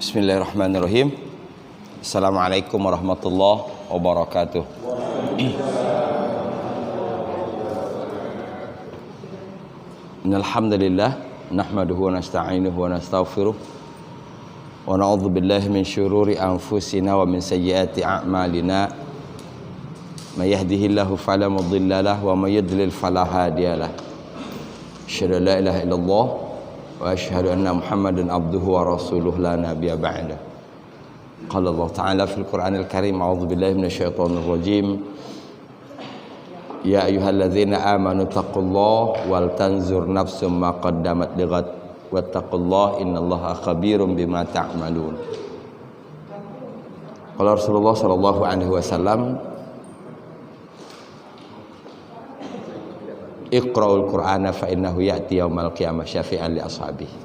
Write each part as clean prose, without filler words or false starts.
Bismillahirrahmanirrahim. Assalamualaikum warahmatullahi wabarakatuh. Innal hamdalillah nahmaduhu wa nasta'inuhu wa nastaghfiruh wa na'udzu billahi min syururi anfusina wa min sayyiati a'malina. May yahdihillahu fala mudhillalah wa may yudlil fala hadiyalah. Asyhadu an la ilaha illallah wa asyhadu anna Muhammadan abduhu wa rasuluh la nabiyya ba'da. Qala Allah Ta'ala fil Qur'anil Karim, a'udzu billahi minasyaitonir rajim. Ya ayyuhalladzina amanu taqullaha wal tanzur nafsum ma qaddamat lighad wattaqullaha innallaha khabirum bima ta'malun. Qala Rasulullah sallallahu alaihi wasallam, Iqra'ul Qur'ana fa innahu ya'ti yaumal qiyamah syafi'an li ashabihi.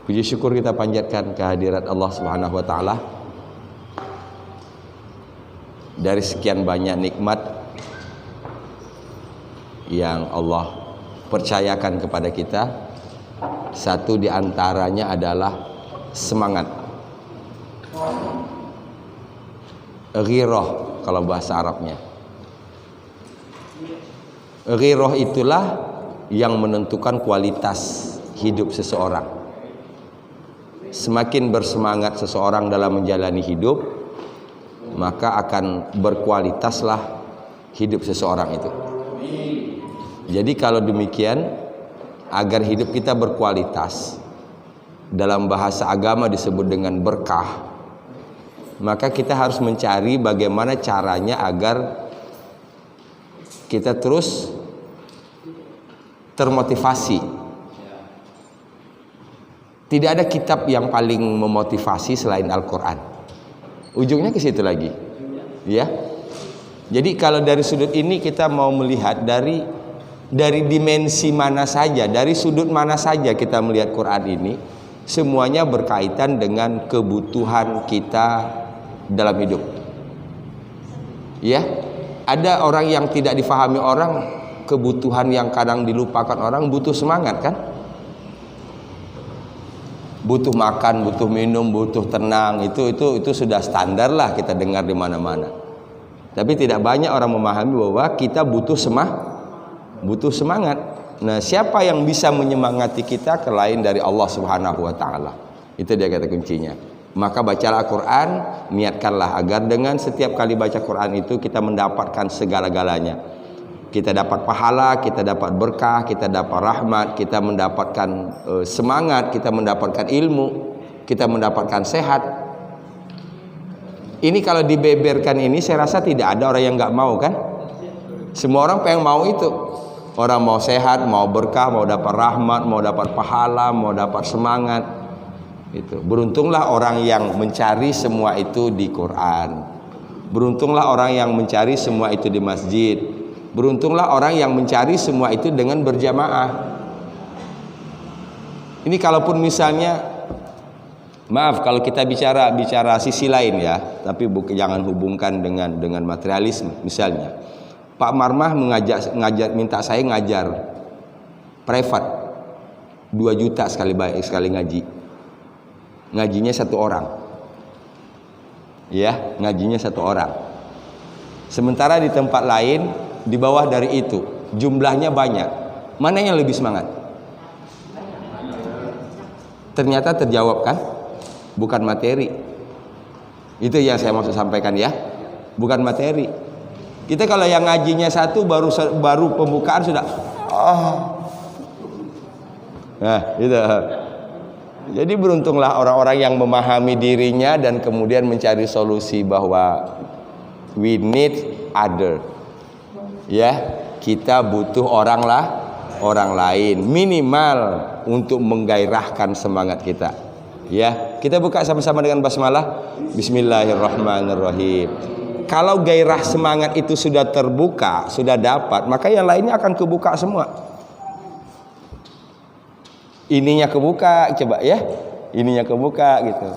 Puji syukur kita panjatkan kehadirat Allah Subhanahu wa taala. Dari sekian banyak nikmat yang Allah percayakan kepada kita, satu di antaranya adalah semangat. Ghirah kalau bahasa Arabnya. Ghirah itulah yang menentukan kualitas hidup seseorang. Semakin bersemangat seseorang dalam menjalani hidup, maka akan berkualitaslah hidup seseorang itu. Jadi kalau demikian, agar hidup kita berkualitas, dalam bahasa agama disebut dengan berkah, maka kita harus mencari bagaimana caranya agar kita terus termotivasi. Tidak ada kitab yang paling memotivasi selain Al-Quran. Ujungnya ke situ lagi, ya. Jadi kalau dari sudut ini kita mau melihat dari dimensi mana saja, dari sudut mana saja kita melihat Quran ini, semuanya berkaitan dengan kebutuhan kita dalam hidup. Ya, ada orang yang tidak difahami orang, kebutuhan yang kadang dilupakan orang, butuh semangat kan? Butuh makan, butuh minum, butuh tenang, itu sudah standar lah kita dengar di mana-mana. Tapi tidak banyak orang memahami bahwa kita butuh semangat. Nah, siapa yang bisa menyemangati kita selain dari Allah Subhanahu wa taala? Itu dia kata kuncinya. Maka bacalah Quran, niatkanlah agar dengan setiap kali baca Quran itu kita mendapatkan segala-galanya. Kita dapat pahala, kita dapat berkah, kita dapat rahmat, kita mendapatkan semangat, kita mendapatkan ilmu, kita mendapatkan sehat. Ini kalau dibeberkan ini, saya rasa tidak ada orang yang nggak mau kan? Semua orang pengen mau itu. Orang mau sehat, mau berkah, mau dapat rahmat, mau dapat pahala, mau dapat semangat. Itu. Beruntunglah orang yang mencari semua itu di Quran. Beruntunglah orang yang mencari semua itu di masjid. Beruntunglah orang yang mencari semua itu dengan berjamaah. Ini kalaupun misalnya, maaf kalau kita bicara sisi lain ya, tapi jangan hubungkan dengan materialisme. Misalnya, Pak Marmah minta saya ngajar privat 2 juta sekali ngaji. Ngajinya 1 orang. Ya, ngajinya 1 orang. Sementara di tempat lain di bawah dari itu jumlahnya banyak. Mana yang lebih semangat? Ternyata terjawab kan? Bukan materi. Itu yang saya maksud sampaikan ya. Bukan materi. Kita kalau yang ngajinya 1 baru pembukaan sudah Nah, itu. Jadi beruntunglah orang-orang yang memahami dirinya dan kemudian mencari solusi bahwa we need other. Ya, kita butuh orang lain minimal untuk menggairahkan semangat kita. Ya, kita buka sama-sama dengan basmalah. Bismillahirrahmanirrahim. Kalau gairah semangat itu sudah terbuka, sudah dapat, maka yang lainnya akan kebuka semua. Ininya kebuka, coba ya. Ininya kebuka gitu.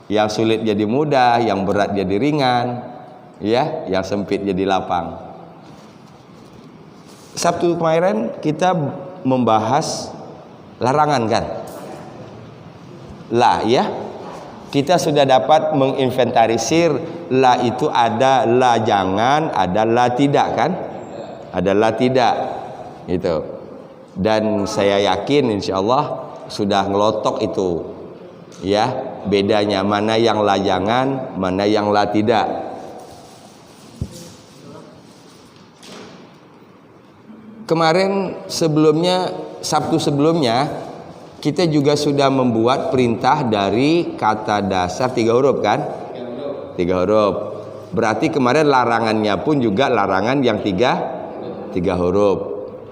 Yang sulit jadi mudah, yang berat jadi ringan, ya, yang sempit jadi lapang. Sabtu kemarin kita membahas larangan kan? la ya. Kita sudah dapat menginventarisir la itu ada la jangan, ada la tidak kan? Ada la tidak. Gitu. Dan saya yakin insyaallah sudah ngelotok itu. Ya, bedanya mana yang la jangan, mana yang la tidak. Kemarin sebelumnya, Sabtu sebelumnya, kita juga sudah membuat perintah dari kata dasar 3 huruf kan? 3 huruf. Berarti kemarin larangannya pun juga larangan yang 3 huruf.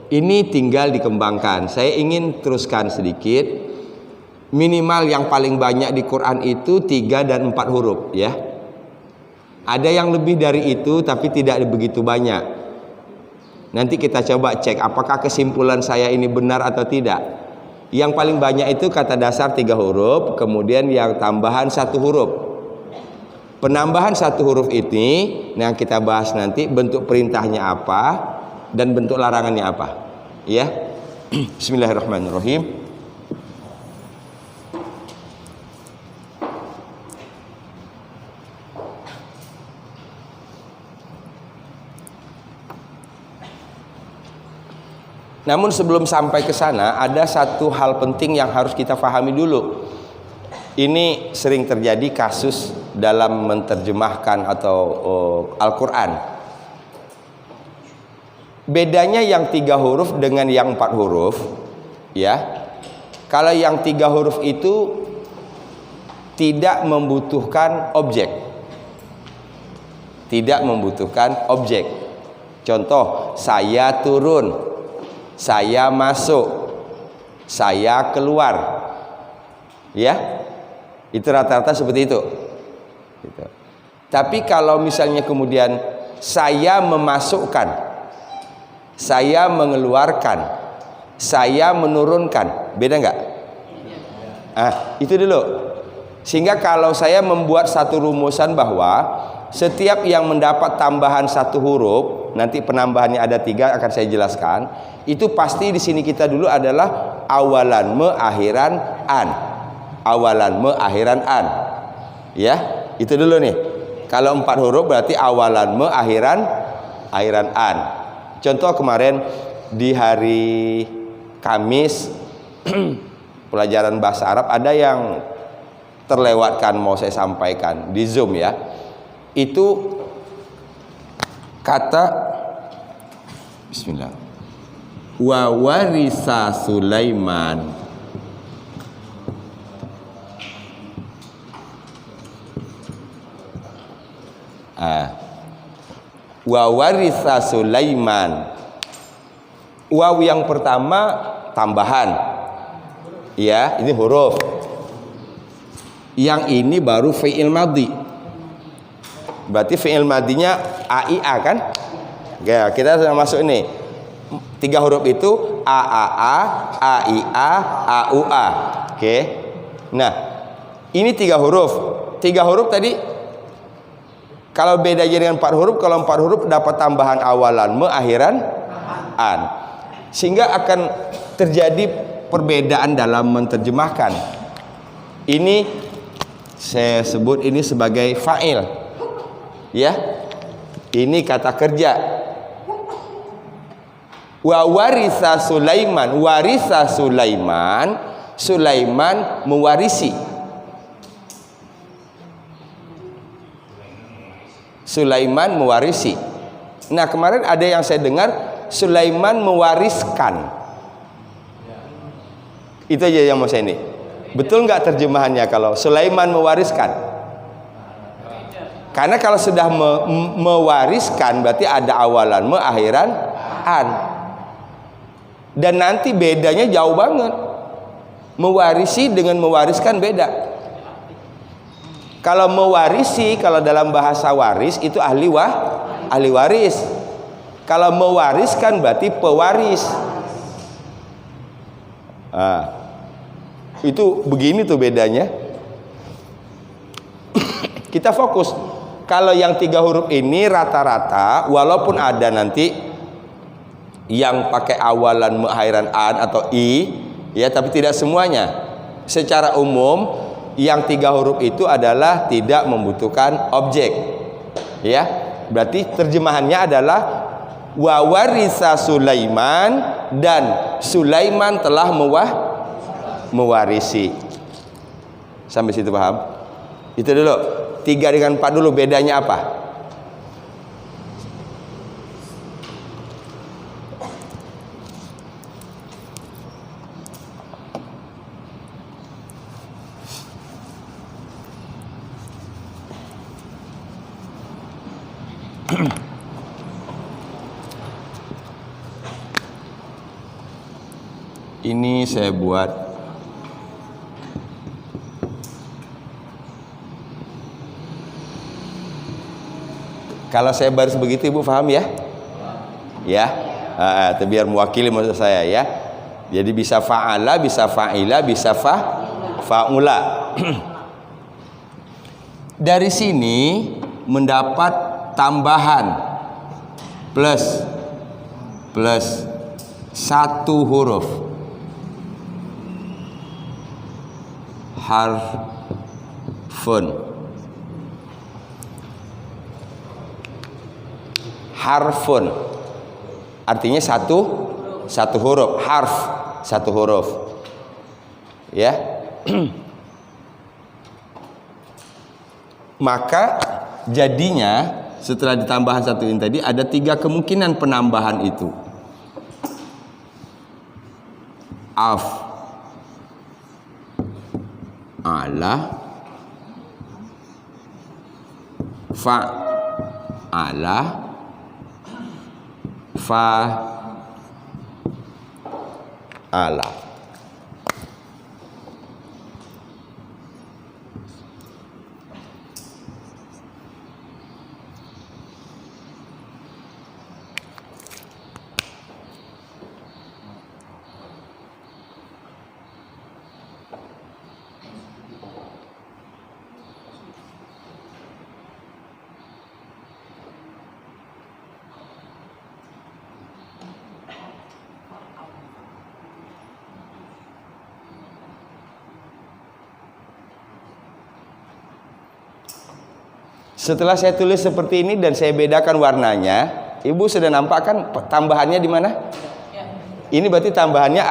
Ini tinggal dikembangkan. Saya ingin teruskan sedikit. Minimal yang paling banyak di Quran itu 3 dan 4 huruf ya. Ada yang lebih dari itu tapi tidak begitu banyak. Nanti kita coba cek apakah kesimpulan saya ini benar atau tidak. Yang paling banyak itu kata dasar 3 huruf, kemudian yang tambahan 1 huruf. Penambahan 1 huruf ini yang kita bahas nanti bentuk perintahnya apa dan bentuk larangannya apa. Ya. Bismillahirrahmanirrahim. Namun sebelum sampai ke sana ada satu hal penting yang harus kita pahami dulu. Ini sering terjadi kasus dalam menerjemahkan atau Al-Quran. Bedanya yang 3 huruf dengan yang 4 huruf, ya. Kalau yang 3 huruf itu tidak membutuhkan objek. Tidak membutuhkan objek. Contoh, saya turun. Saya masuk, saya keluar, ya, itu rata-rata seperti itu. Gitu. Tapi kalau misalnya kemudian saya memasukkan, saya mengeluarkan, saya menurunkan, beda nggak? Itu dulu. Sehingga kalau saya membuat satu rumusan bahwa setiap yang mendapat tambahan 1 huruf, nanti penambahannya ada 3 akan saya jelaskan. Itu pasti di sini kita dulu adalah awalan me akhiran an. Awalan me akhiran an. Ya, itu dulu nih. Kalau 4 huruf berarti awalan me akhiran an. Contoh kemarin di hari Kamis pelajaran bahasa Arab ada yang terlewatkan mau saya sampaikan di Zoom ya. Itu kata bismillah. Wa warisa Sulaiman. Wa warisa Sulaiman. Waw yang pertama tambahan. Ya, ini huruf. Yang ini baru fi'il madhi. Berarti fi'il madhinya AIA kan? Ya, kita sudah masuk ini. 3 huruf itu AAA, AIA, AUA. Oke. Nah, ini 3 huruf. 3 huruf tadi kalau beda dengan 4 huruf, kalau 4 huruf dapat tambahan awalan me akhiran an. Sehingga akan terjadi perbedaan dalam menerjemahkan. Ini saya sebut ini sebagai fa'il. Ya. Ini kata kerja. Wa warisa Sulaiman, warisa Sulaiman, Sulaiman mewarisi. Sulaiman mewarisi. Nah, kemarin ada yang saya dengar Sulaiman mewariskan. Itu aja yang mau saya ini. Betul nggak terjemahannya kalau Sulaiman mewariskan? Karena kalau sudah mewariskan berarti ada awalan me akhiran an. Dan nanti bedanya jauh banget. Mewarisi dengan mewariskan beda. Kalau mewarisi, kalau dalam bahasa waris itu ahli waris. Kalau mewariskan berarti pewaris. Itu begini tuh bedanya. Kita fokus. Kalau yang 3 huruf ini rata-rata, walaupun ada nanti yang pakai awalan akhiran an atau i, ya, tapi tidak semuanya. Secara umum Yang 3 huruf itu adalah tidak membutuhkan objek. Ya, berarti terjemahannya adalah wa warisa Sulaiman, dan Sulaiman telah mewarisi. Sampai situ paham? Itu dulu. 3 dengan 4 dulu, bedanya apa? Ini saya buat kalau saya baris begitu Ibu paham ya? Ya, biar mewakili maksud saya ya. Jadi bisa fa'ala, bisa fa'ila, bisa fa'ula. Dari sini mendapat tambahan plus 1 huruf harfun artinya satu huruf, harf 1 huruf ya. Maka jadinya setelah ditambahan 1 ini tadi ada 3 kemungkinan penambahan itu. Ala, fa'ala, fa'ala. Setelah saya tulis seperti ini dan saya bedakan warnanya, Ibu sudah nampak kan tambahannya di mana? Ini berarti tambahannya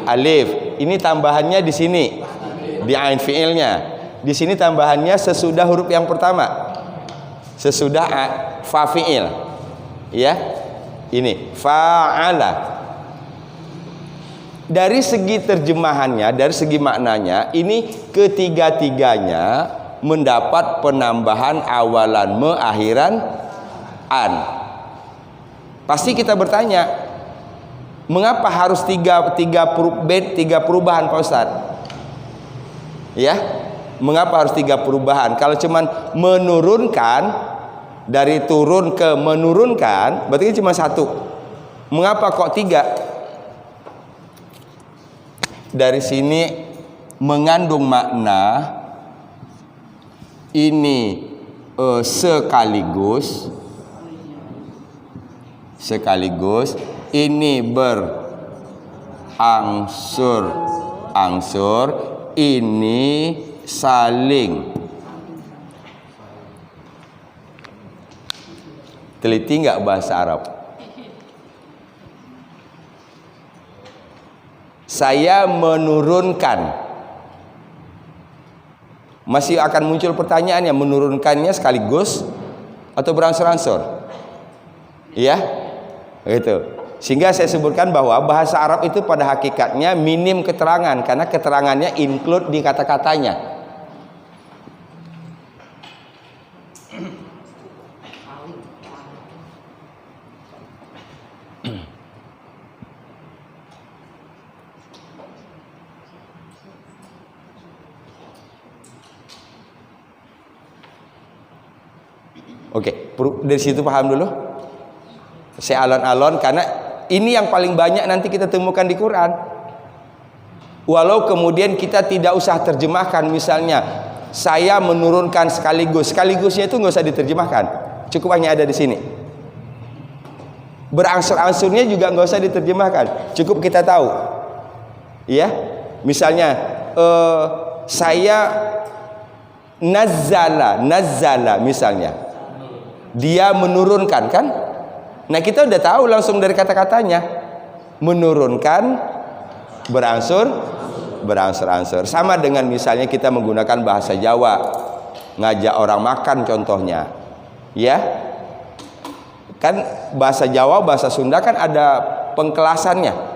alif. Ini tambahannya di sini, di ain fiilnya. Di sini tambahannya sesudah huruf yang pertama, sesudah fa fiil. Ya, ini fa'ala. Dari segi terjemahannya, dari segi maknanya, ini ketiga-tiganya mendapat penambahan awalan me, akhiran an. Pasti kita bertanya, mengapa harus tiga perubahan Pak Ustadz? Ya, mengapa harus 3 perubahan? Kalau cuman menurunkan, dari turun ke menurunkan, berarti cuma 1. Mengapa kok 3? Dari sini mengandung makna ini sekaligus ini berangsur-angsur, ini saling. Teliti nggak bahasa Arab? Saya menurunkan. Masih akan muncul pertanyaannya, menurunkannya sekaligus atau berangsur-angsur? Iya, gitu. Sehingga saya sebutkan bahwa bahasa Arab itu pada hakikatnya minim keterangan, karena keterangannya include di kata-katanya. Oke, dari situ paham dulu. Saya alon-alon karena ini yang paling banyak nanti kita temukan di Quran. Walau kemudian kita tidak usah terjemahkan, misalnya saya menurunkan sekaligusnya itu nggak usah diterjemahkan, cukup hanya ada di sini. Berangsur-angsurnya juga nggak usah diterjemahkan, cukup kita tahu. Ya, misalnya saya nazzala misalnya, dia menurunkan kan? Nah kita udah tahu langsung dari kata-katanya, menurunkan berangsur-angsur. Sama dengan misalnya kita menggunakan bahasa Jawa, ngajak orang makan contohnya, ya kan bahasa Jawa, bahasa Sunda kan ada pengkelasannya.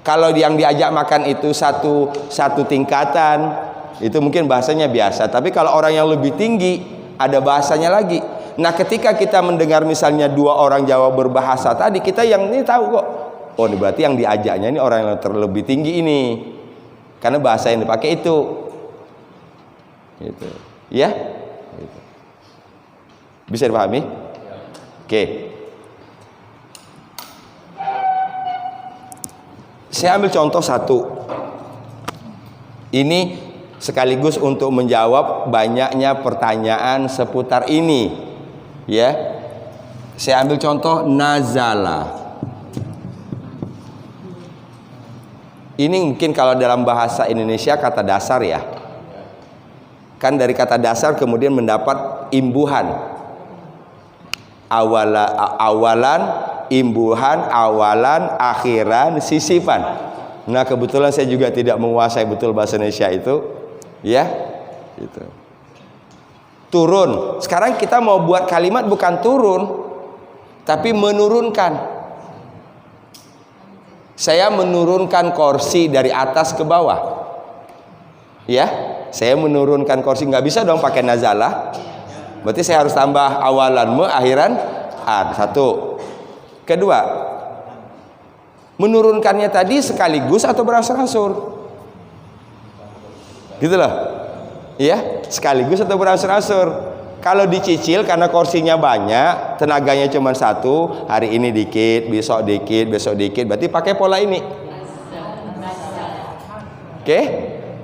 Kalau yang diajak makan itu satu tingkatan, itu mungkin bahasanya biasa. Tapi kalau orang yang lebih tinggi, ada bahasanya lagi. Nah ketika kita mendengar misalnya dua orang Jawa berbahasa tadi, kita yang ini tahu kok, oh ini berarti yang diajaknya ini orang yang terlebih tinggi ini, karena bahasa yang dipakai itu, gitu, ya, gitu. Bisa dipahami? Oke. Saya ambil contoh satu. Ini sekaligus untuk menjawab banyaknya pertanyaan seputar ini, ya. Saya ambil contoh nazala. Ini mungkin kalau dalam bahasa Indonesia kata dasar ya. Kan dari kata dasar kemudian mendapat imbuhan. Awalan, imbuhan, awalan, akhiran, sisipan. Nah kebetulan saya juga tidak menguasai betul bahasa Indonesia itu, ya, gitu. Turun. Sekarang kita mau buat kalimat bukan turun, tapi menurunkan. Saya menurunkan kursi dari atas ke bawah, ya. Saya menurunkan kursi, nggak bisa dong pakai nazalah. Berarti saya harus tambah awalan akhiran ad. Satu. Kedua, menurunkannya tadi sekaligus atau berangsur-angsur? Gitu loh. Ya, sekaligus atau berangsur-angsur. Kalau dicicil karena kursinya banyak, tenaganya cuma satu, hari ini dikit, besok dikit, berarti pakai pola ini. Oke?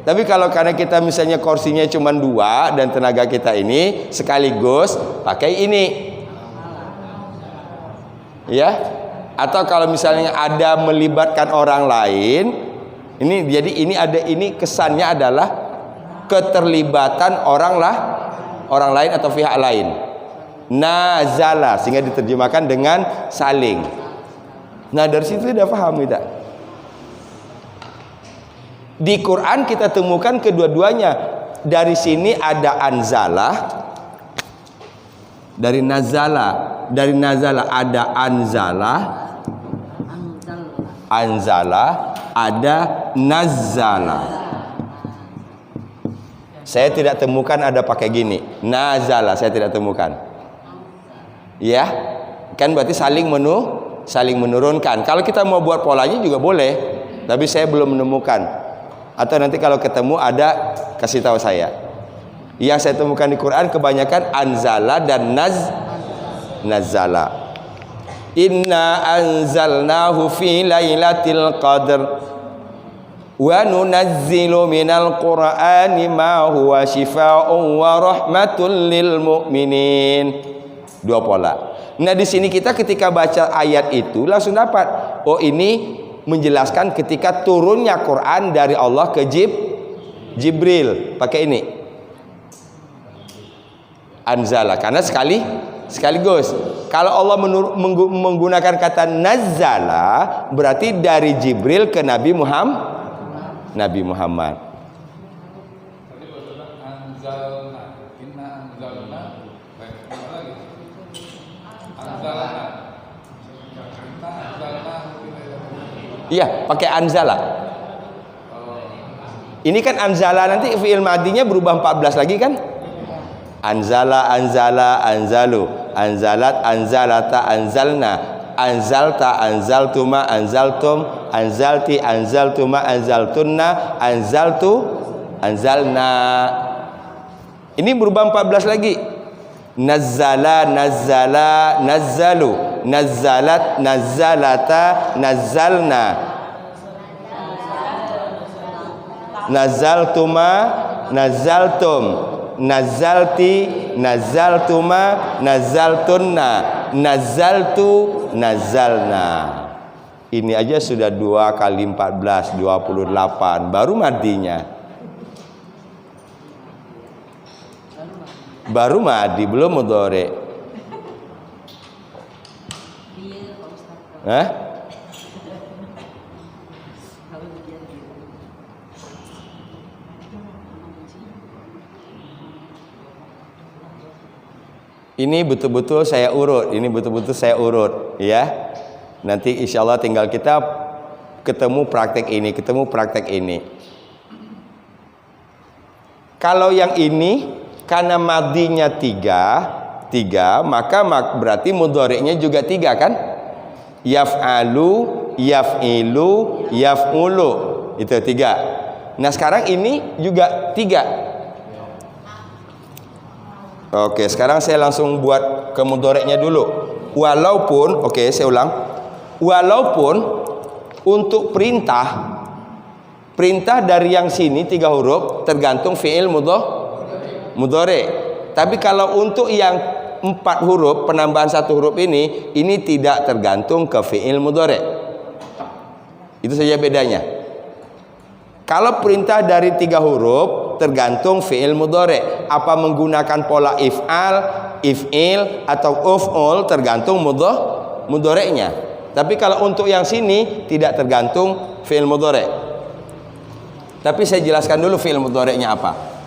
Tapi kalau karena kita misalnya kursinya cuma 2 dan tenaga kita ini sekaligus, pakai ini. Ya, atau kalau misalnya ada melibatkan orang lain, ini jadi ini kesannya adalah keterlibatan orang lain atau pihak lain. Nazala, sehingga diterjemahkan dengan saling. Nah dari situ udah paham kita. Di Quran kita temukan kedua-duanya. Dari sini ada anzalah, dari nazala ada anzala, ada nazala. Saya tidak temukan ada pakai gini, nazala, saya tidak temukan. Ya, kan berarti saling menurunkan. Kalau kita mau buat polanya juga boleh, tapi saya belum menemukan. Atau nanti kalau ketemu ada, kasih tahu saya. Yang saya temukan di Quran kebanyakan anzala dan nazala. Inna anzalnahu fi lailatul qadr wa nunazzilu minal qur'ani ma huwa shifaa'un wa rahmatul lil mu'minin. Dua pola. Nah di sini kita ketika baca ayat itu langsung dapat, oh ini menjelaskan ketika turunnya Quran dari Allah ke Jibril, pakai ini anzala, karena sekaligus. Kalau Allah menggunakan kata nazala, berarti dari Jibril ke Nabi Muhammad. Iya, pakai anzala. Ini kan anzala, nanti fi'il madinya berubah 14 lagi kan? Anzala, anzalu, anzalat, anzalata, anzalna, anzalta, anzaltuma, anzaltum, anzalti, anzaltuma, anzaltunna, anzaltu, anzalna. Ini berubah 14 lagi. Nazzala, nazzalu, nazzalat, nazzalata, nazzalna, nazzaltuma, nazzaltum, nazzalti, nazzaltuma, nazzaltunna, nazzaltu, nazzalna. Ini aja sudah 2 kali 14, 28, baru madinya. Baru madi, belum mudhari. Hah? Ini betul-betul saya urut, ya. Nanti insya Allah tinggal kita ketemu praktek ini. Kalau yang ini karena madinya tiga, maka berarti mudhari'nya juga 3 kan? Yaf'alu, yaf'ilu, yaf'ulu, itu 3. Nah sekarang ini juga 3. Oke, sekarang saya langsung buat ke mudhari'nya dulu. Walaupun, oke saya ulang. Walaupun untuk perintah dari yang sini 3 huruf tergantung fi'il mudhari'. Tapi kalau untuk yang 4 huruf, penambahan 1 huruf ini tidak tergantung ke fi'il mudhari'. Itu saja bedanya. Kalau perintah dari 3 huruf tergantung fi'il mudhari'. Apa menggunakan pola if'al, if'il atau uf'ul tergantung mudhari'nya. Tapi kalau untuk yang sini tidak tergantung fi'il mudhari'. Tapi saya jelaskan dulu fi'il mudhari'nya apa.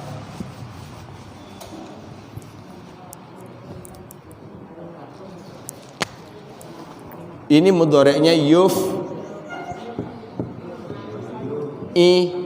Ini mudhari'nya i.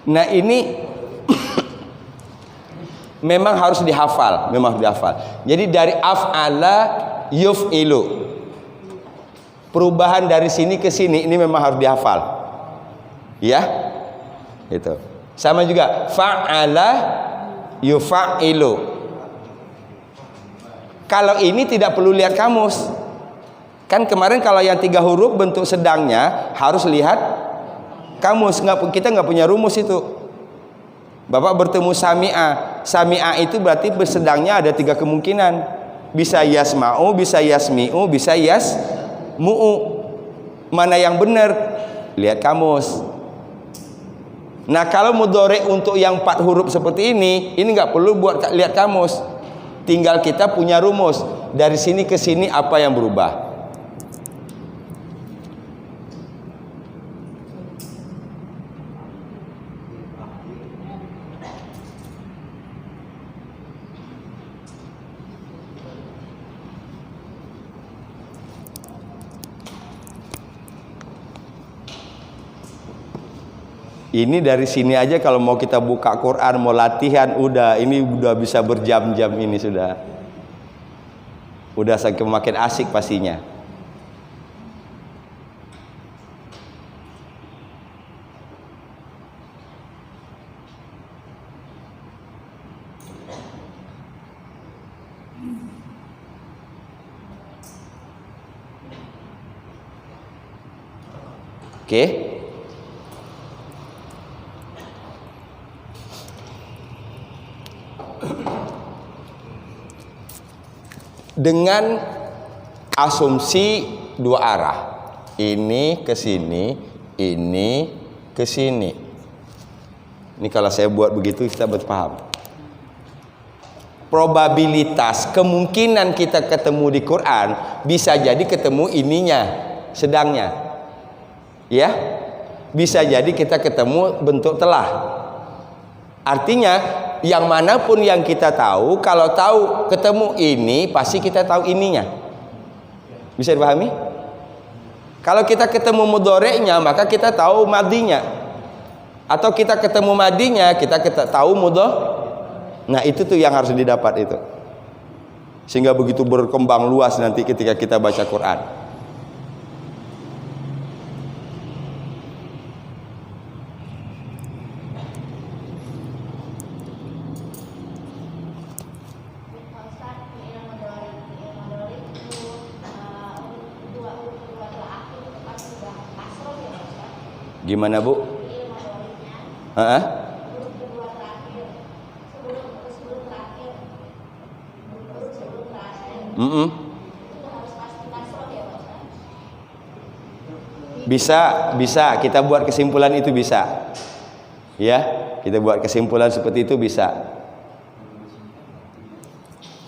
Nah ini memang harus dihafal, Jadi dari af'ala yuf'ilu, perubahan dari sini ke sini ini memang harus dihafal, ya. Itu sama juga fa'ala yufa'ilu. Kalau ini tidak perlu lihat kamus. Kan kemarin kalau yang 3 huruf bentuk sedangnya harus lihat kamus. Kita nggak punya rumus itu. Bapak bertemu sami'a itu berarti bersedangnya ada 3 kemungkinan. Bisa yasma'u, bisa yasmi'u, bisa yasmu'u. Mana yang benar? Lihat kamus. Nah kalau mudhari' untuk yang 4 huruf seperti ini nggak perlu buat lihat kamus. Tinggal kita punya rumus. Dari sini ke sini apa yang berubah. Ini dari sini aja kalau mau kita buka Quran, mau latihan, ini udah bisa berjam-jam ini sudah. Udah semakin asik pastinya. Oke. Dengan asumsi 2 arah. Ini ke sini, ini ke sini. Ini kalau saya buat begitu kita berpaham. Probabilitas kemungkinan kita ketemu di Quran bisa jadi ketemu ininya, sedangnya. Ya. Bisa jadi kita ketemu bentuk telah. Artinya yang manapun yang kita tahu, kalau tahu ketemu ini, pasti kita tahu ininya. Bisa dipahami? Kalau kita ketemu mudhari'nya, maka kita tahu madinya. Atau kita ketemu madinya, kita tahu mudhari'. Nah itu tuh yang harus didapat itu. Sehingga begitu berkembang luas nanti ketika kita baca Quran. Gimana Bu? Heeh. Bisa kita buat kesimpulan itu bisa. Ya, kita buat kesimpulan seperti itu bisa.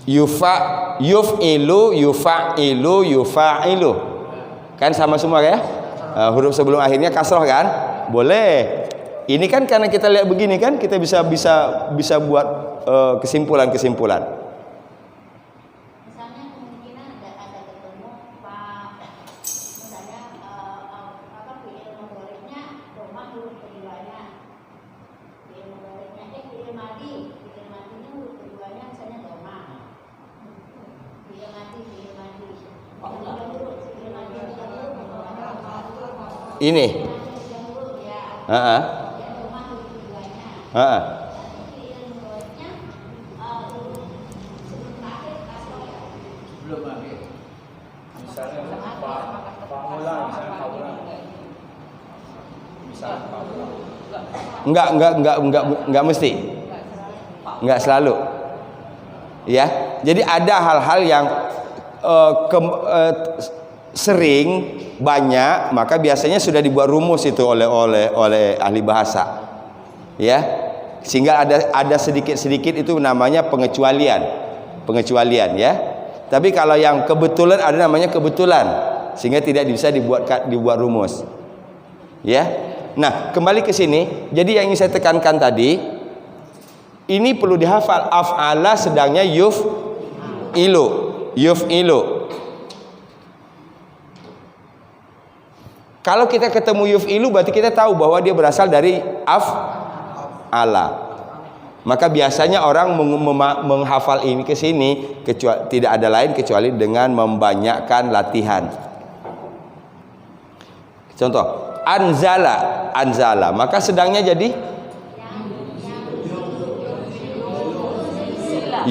Yuf'ilu, yufa'ilu. Kan sama semua ya? Huruf sebelum akhirnya kasroh kan? Boleh. Ini kan karena kita lihat begini kan, kita bisa buat kesimpulan-kesimpulan. Ini. Enggak mesti. Enggak selalu. Ya. Jadi ada hal-hal yang sering banyak, maka biasanya sudah dibuat rumus itu oleh ahli bahasa, ya, sehingga ada sedikit itu namanya pengecualian, ya. Tapi kalau yang kebetulan ada namanya kebetulan, sehingga tidak bisa dibuat rumus, ya. Nah, kembali ke sini. Jadi yang ingin saya tekankan tadi, ini perlu dihafal. Af'ala sedangnya yuf'ilu. Kalau kita ketemu yuf'ilu berarti kita tahu bahwa dia berasal dari af'ala. Maka biasanya orang menghafal ini ke sini tidak ada lain kecuali dengan membanyakkan latihan. Contoh, anzala, maka sedangnya jadi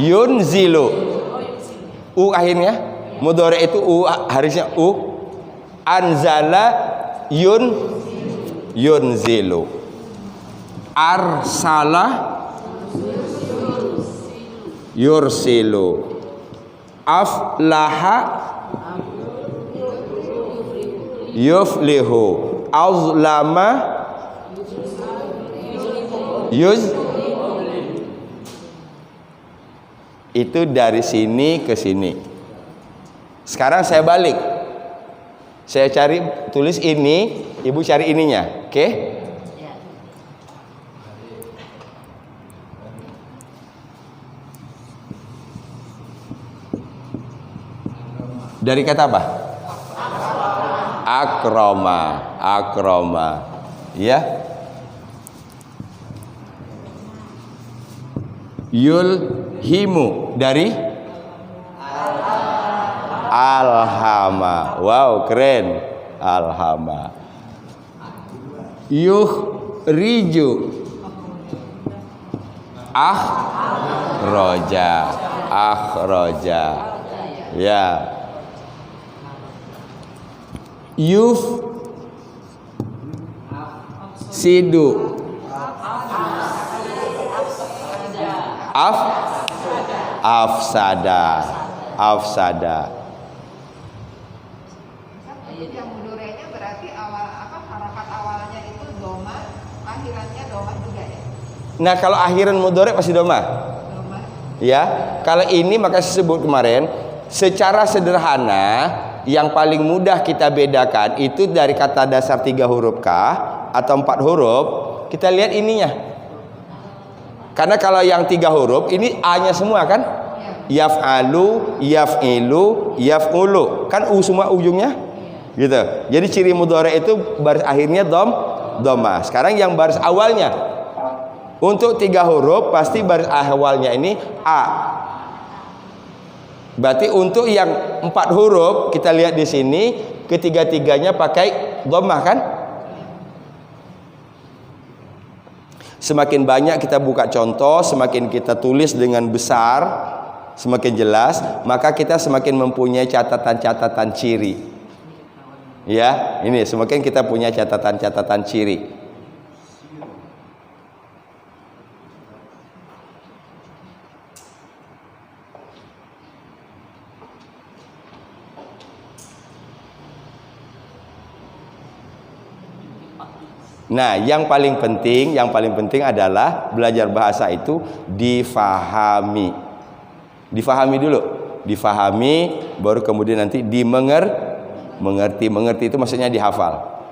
yunzilu. U akhirnya, mudhari itu u harusnya u. Anzala yunzilu. Arsala yursilu. Aflaha yuflihu. Azlama itu dari sini ke sini. Sekarang saya balik. Saya cari tulis ini, ibu cari ininya, oke? Dari kata apa? Akroma, ya. Yulhimu dari alhama. Wow, keren. Alhama. Yuhriju akhroja. Ya. Sidu afsada. Jadi yang mudorenya berarti harakat awalnya itu doma, akhirannya doma juga ya? Nah, kalau akhiran mudore pasti doma. Ya, kalau ini maka saya sebut kemarin, secara sederhana yang paling mudah kita bedakan itu dari kata dasar 3 huruf kah atau 4 huruf, kita lihat ininya. Karena kalau yang 3 huruf ini A-nya semua kan? Yaf'alu, yaf'ilu, yaf'ulu. Kan U semua ujungnya? Gitu. Jadi ciri mudhari itu baris akhirnya dhamma. Sekarang yang baris awalnya. Untuk 3 huruf pasti baris awalnya ini A. Berarti untuk yang 4 huruf kita lihat di sini ketiga-tiganya pakai dhammah kan? Semakin banyak kita buka contoh, semakin kita tulis dengan besar, semakin jelas, maka kita semakin mempunyai catatan-catatan ciri. Ya, ini semakin kita punya catatan-catatan ciri. Nah, yang paling penting adalah belajar bahasa itu difahami. Difahami dulu. Difahami, baru kemudian nanti mengerti. Mengerti itu maksudnya dihafal.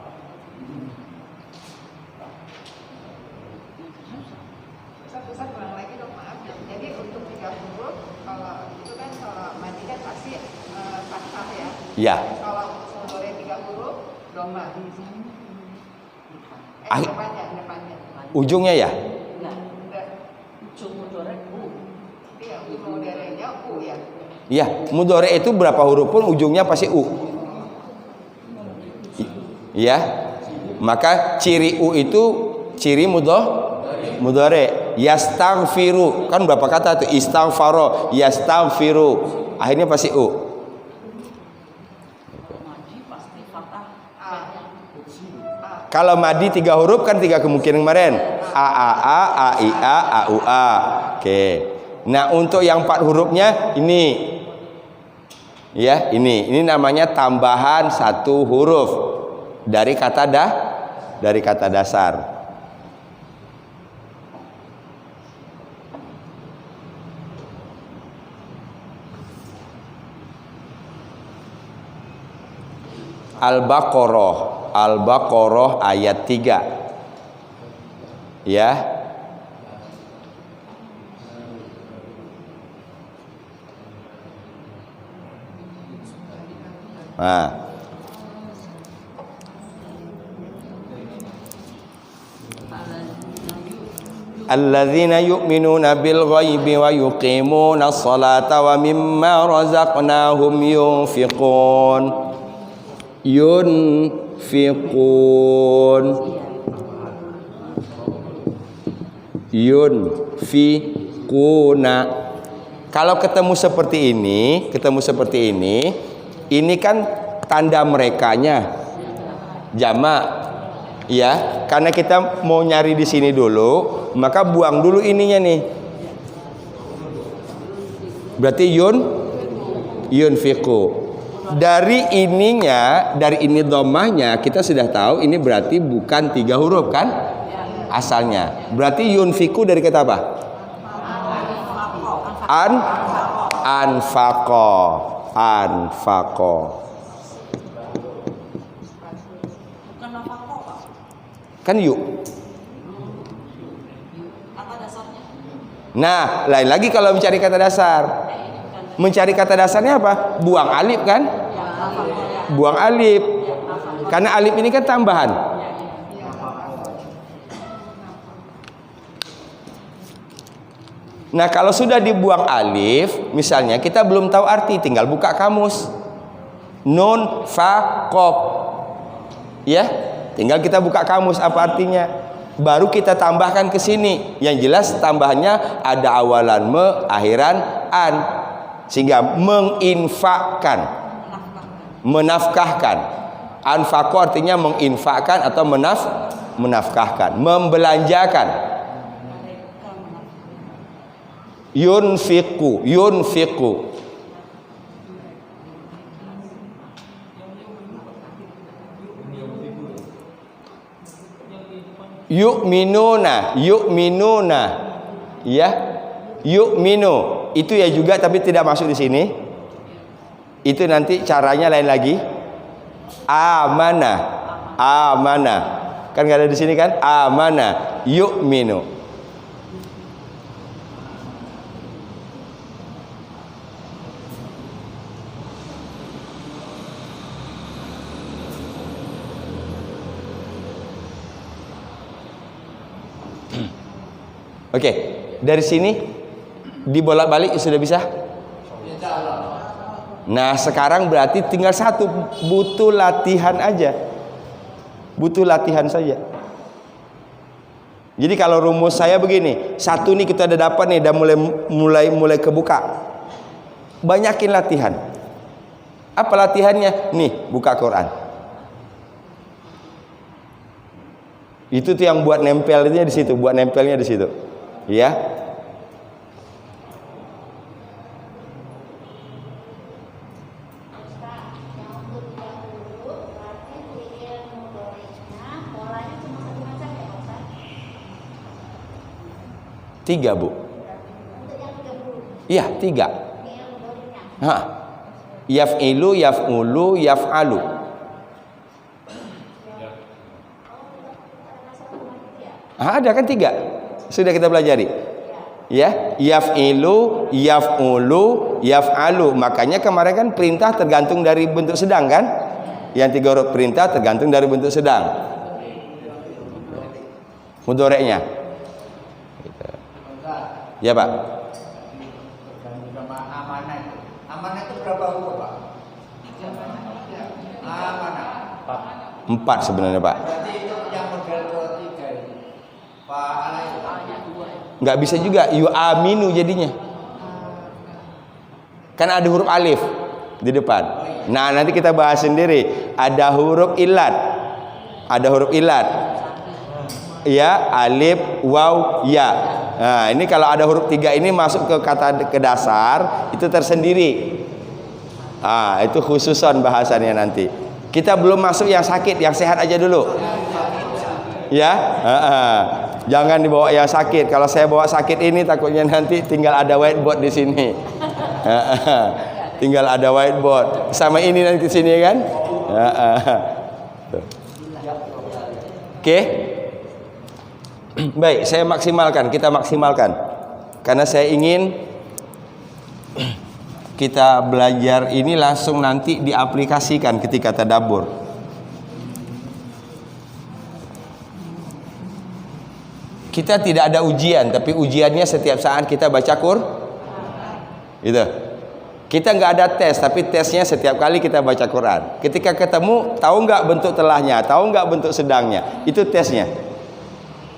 Ustaz ulang lagi dong, maaf. Jadi untuk 3 huruf, kalau itu kan kalau madi kan pasti fathah ya. Ya. Kalau mudhari 3 huruf, dhamma. Depannya. Ujungnya ya? Ujung mudhari u. Iya, ujung mudhari'nya u ya. Iya, mudhari itu berapa huruf pun ujungnya pasti u. Iya. Maka ciri u itu ciri mudhari. Yastaghfiru. Kan berapa kata tuh? Istaghfaro, yastaghfiru. Akhirnya pasti u. Kalau madi 3 huruf kan 3 kemungkinan kemarin. A, I, A, U, A. Oke. Nah, untuk yang 4 hurufnya ini. Ya, ini namanya tambahan 1 huruf dari kata dasar. Al-Baqarah ayat 3. Ya. Nah. Alladzina yu'minuna bil ghaibi wa yuqimuna as-salata wa mimma razaqnahum yunfiqun. Yunfiquna. Kalau ketemu seperti ini kan tanda merekanya jamak. Ya, karena kita mau nyari di sini dulu, maka buang dulu ininya nih. Berarti yunfiqu. Dari ini dhammahnya kita sudah tahu ini berarti bukan 3 huruf kan? Asalnya. Berarti yunfiqu dari kata apa? Anfaqo. Kan yuk. Nah, lain lagi kalau mencari kata dasar. Mencari kata dasarnya apa? Buang alif kan? Buang alif. Karena alif ini kan tambahan. Nah, kalau sudah dibuang alif, misalnya kita belum tahu arti, tinggal buka kamus. Nun fa qaf. Ya, tinggal kita buka kamus apa artinya. Baru kita tambahkan ke sini. Yang jelas tambahannya ada awalan me, akhiran an. Sehingga menginfakkan, menafkahkan. Anfaqo artinya menginfakkan atau menafkahkan, membelanjakan. Yunfiqu. Yu'minuna. Ya. Yu'minu. Itu ya juga tapi tidak masuk di sini. Itu nanti caranya lain lagi. Amanah. Kan nggak ada di sini kan? Amanah. Yu'minu. Oke, dari sini dibolak-balik sudah bisa? Nah, sekarang berarti tinggal 1, butuh latihan aja. Butuh latihan saja. Jadi kalau rumus saya begini, 1 nih kita udah dapat nih, udah mulai kebuka. Banyakin latihan. Apa latihannya? Nih, buka Quran. Itu tuh yang buat nempelnya di situ, buat nempelnya di situ. Ya. Tiga, Bu. Iya, 3. Yaf'ilu, yaf'ulu, yaf'alu. Ada kan 3? Sudah kita pelajari. Ya, yaf'ilu, yaf'ulu, yaf'alu. Makanya kemarin kan perintah tergantung dari bentuk sedang kan? Yang 3 huruf perintah tergantung dari bentuk sedang. Mudhoreknya. Ya, Pak. Amanah itu berapa huruf, Pak? Amanah. 4 sebenarnya, Pak. Berarti itu yang model ketiga ini. Pak Alay. Nggak bisa juga yu'aminu jadinya. Kan ada huruf alif di depan. Nah, nanti kita bahas sendiri. Ada huruf ilat. Ada huruf ilat. Ya, alif, waw, ya. Nah, ini kalau ada huruf 3 ini masuk ke kata ke dasar, itu tersendiri. Itu khususon bahasannya nanti. Kita belum masuk yang sakit, yang sehat aja dulu. Ya, jangan dibawa yang sakit. Kalau saya bawa sakit ini takutnya nanti tinggal ada whiteboard di sini. Tinggal ada whiteboard sama ini nanti di sini kan. Oke. Baik, saya maksimalkan, kita maksimalkan. Karena saya ingin kita belajar ini langsung nanti diaplikasikan ketika tadabbur. Kita tidak ada ujian, tapi ujiannya setiap saat kita baca Quran. Gitu. Kita nggak ada tes, tapi tesnya setiap kali kita baca Quran. Ketika ketemu, tahu nggak bentuk telahnya, tahu nggak bentuk sedangnya, itu tesnya.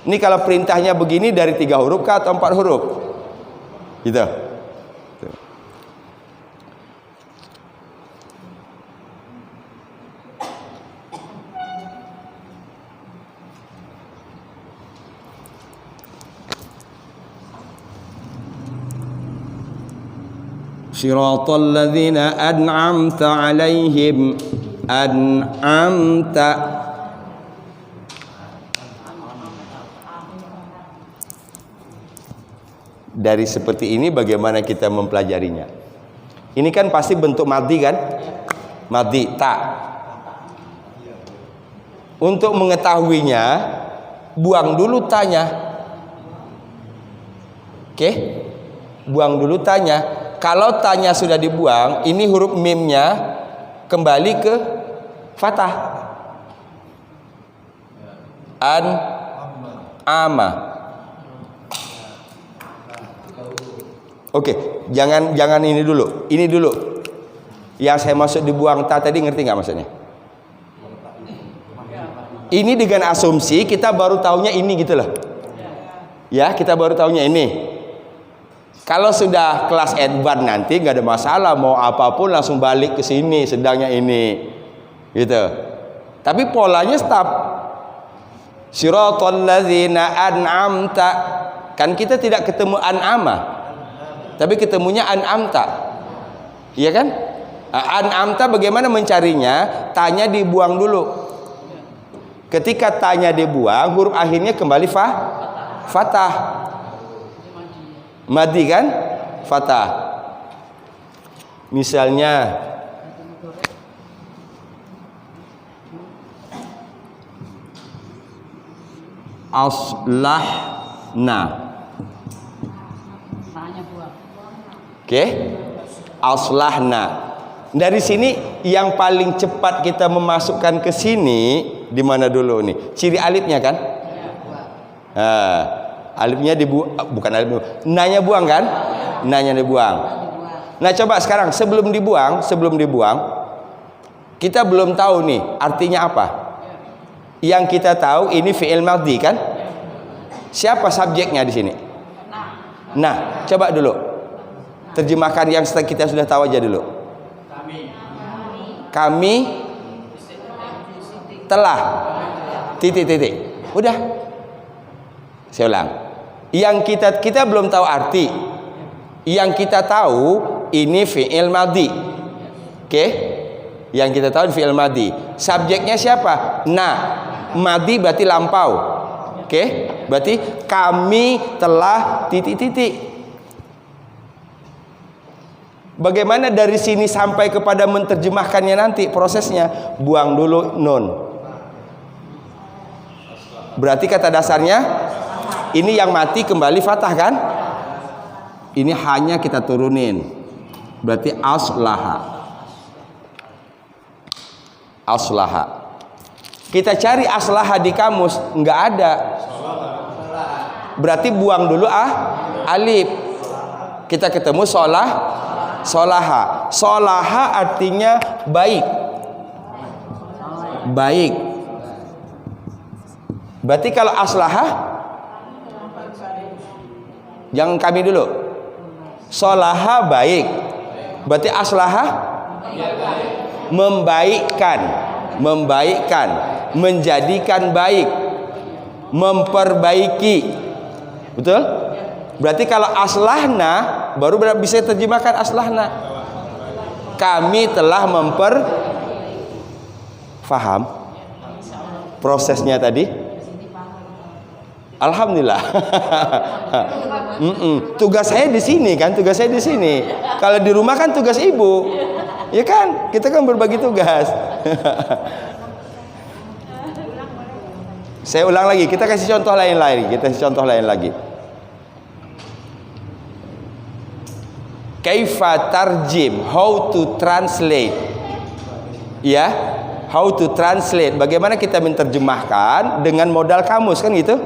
Ini kalau perintahnya begini dari 3 huruf kah atau 4 huruf? Gitu. Siratal ladzina an'amta 'alaihim. An'amta. Dari seperti ini bagaimana kita mempelajarinya? Ini kan pasti bentuk madhi kan? Madhi, ta. Untuk mengetahuinya, buang dulu tanya. Oke? Buang dulu tanya. Kalau tanya sudah dibuang, ini huruf mimnya kembali ke fathah. Ama. Oke, jangan ini dulu. Ini dulu. Yang saya maksud dibuang ta tadi ngerti nggak maksudnya? Ini dengan asumsi kita baru taunya ini gitu loh. Ya, kita baru taunya ini. Kalau sudah kelas advance nanti nggak ada masalah, mau apapun langsung balik ke sini, sedangnya ini. Gitu. Tapi polanya tetap. Siratal ladzina an'amta. Kan kita tidak ketemu an'ama. Tapi ketemunya an'amta. Iya kan? An'amta bagaimana mencarinya? Tanya dibuang dulu. Ketika tanya dibuang, huruf akhirnya kembali fathah. Madi kan? Fathah. Misalnya aslahna. Oke, aslahna. Dari sini yang paling cepat kita memasukkan ke sini di mana dulu nih? Ciri alifnya kan? Alifnya bukan alif, nanya buang kan? Nanya dibuang. Nah, coba sekarang sebelum dibuang, kita belum tahu nih artinya apa. Yang kita tahu ini fi'il madhi kan? Siapa subjeknya di sini? Nah, coba dulu. Terjemahkan yang kita sudah tahu aja dulu. Kami telah titik. Udah. Saya ulang. Yang kita belum tahu arti. Yang kita tahu ini fi'il madhi. Oke? Yang kita tahu fi'il madhi. Subjeknya siapa? Na. Madhi berarti lampau. Oke? Berarti kami telah titik-titik. Bagaimana dari sini sampai kepada menerjemahkannya nanti prosesnya? Buang dulu nun. Berarti kata dasarnya ini yang mati kembali fathah kan? Ini hanya kita turunin. Berarti aslaha. Aslaha. Kita cari aslaha di kamus, nggak ada. Berarti buang dulu alif. Kita ketemu solaha. Solaha artinya baik. Baik. Berarti kalau aslaha, jangan kami dulu. Solaha baik. Berarti aslaha membaikkan, membaikkan, menjadikan baik, memperbaiki. Betul? Berarti kalau aslahna baru bisa terjemahkan aslahna. Kami telah faham prosesnya tadi? Alhamdulillah. Tugas saya di sini kan, tugas saya di sini. Kalau di rumah kan tugas ibu. Ya kan? Kita kan berbagi tugas. Saya ulang lagi, kita kasih contoh lain lagi. Kaifa tarjim, how to translate. Ya, how to translate. Bagaimana kita menerjemahkan dengan modal kamus kan gitu?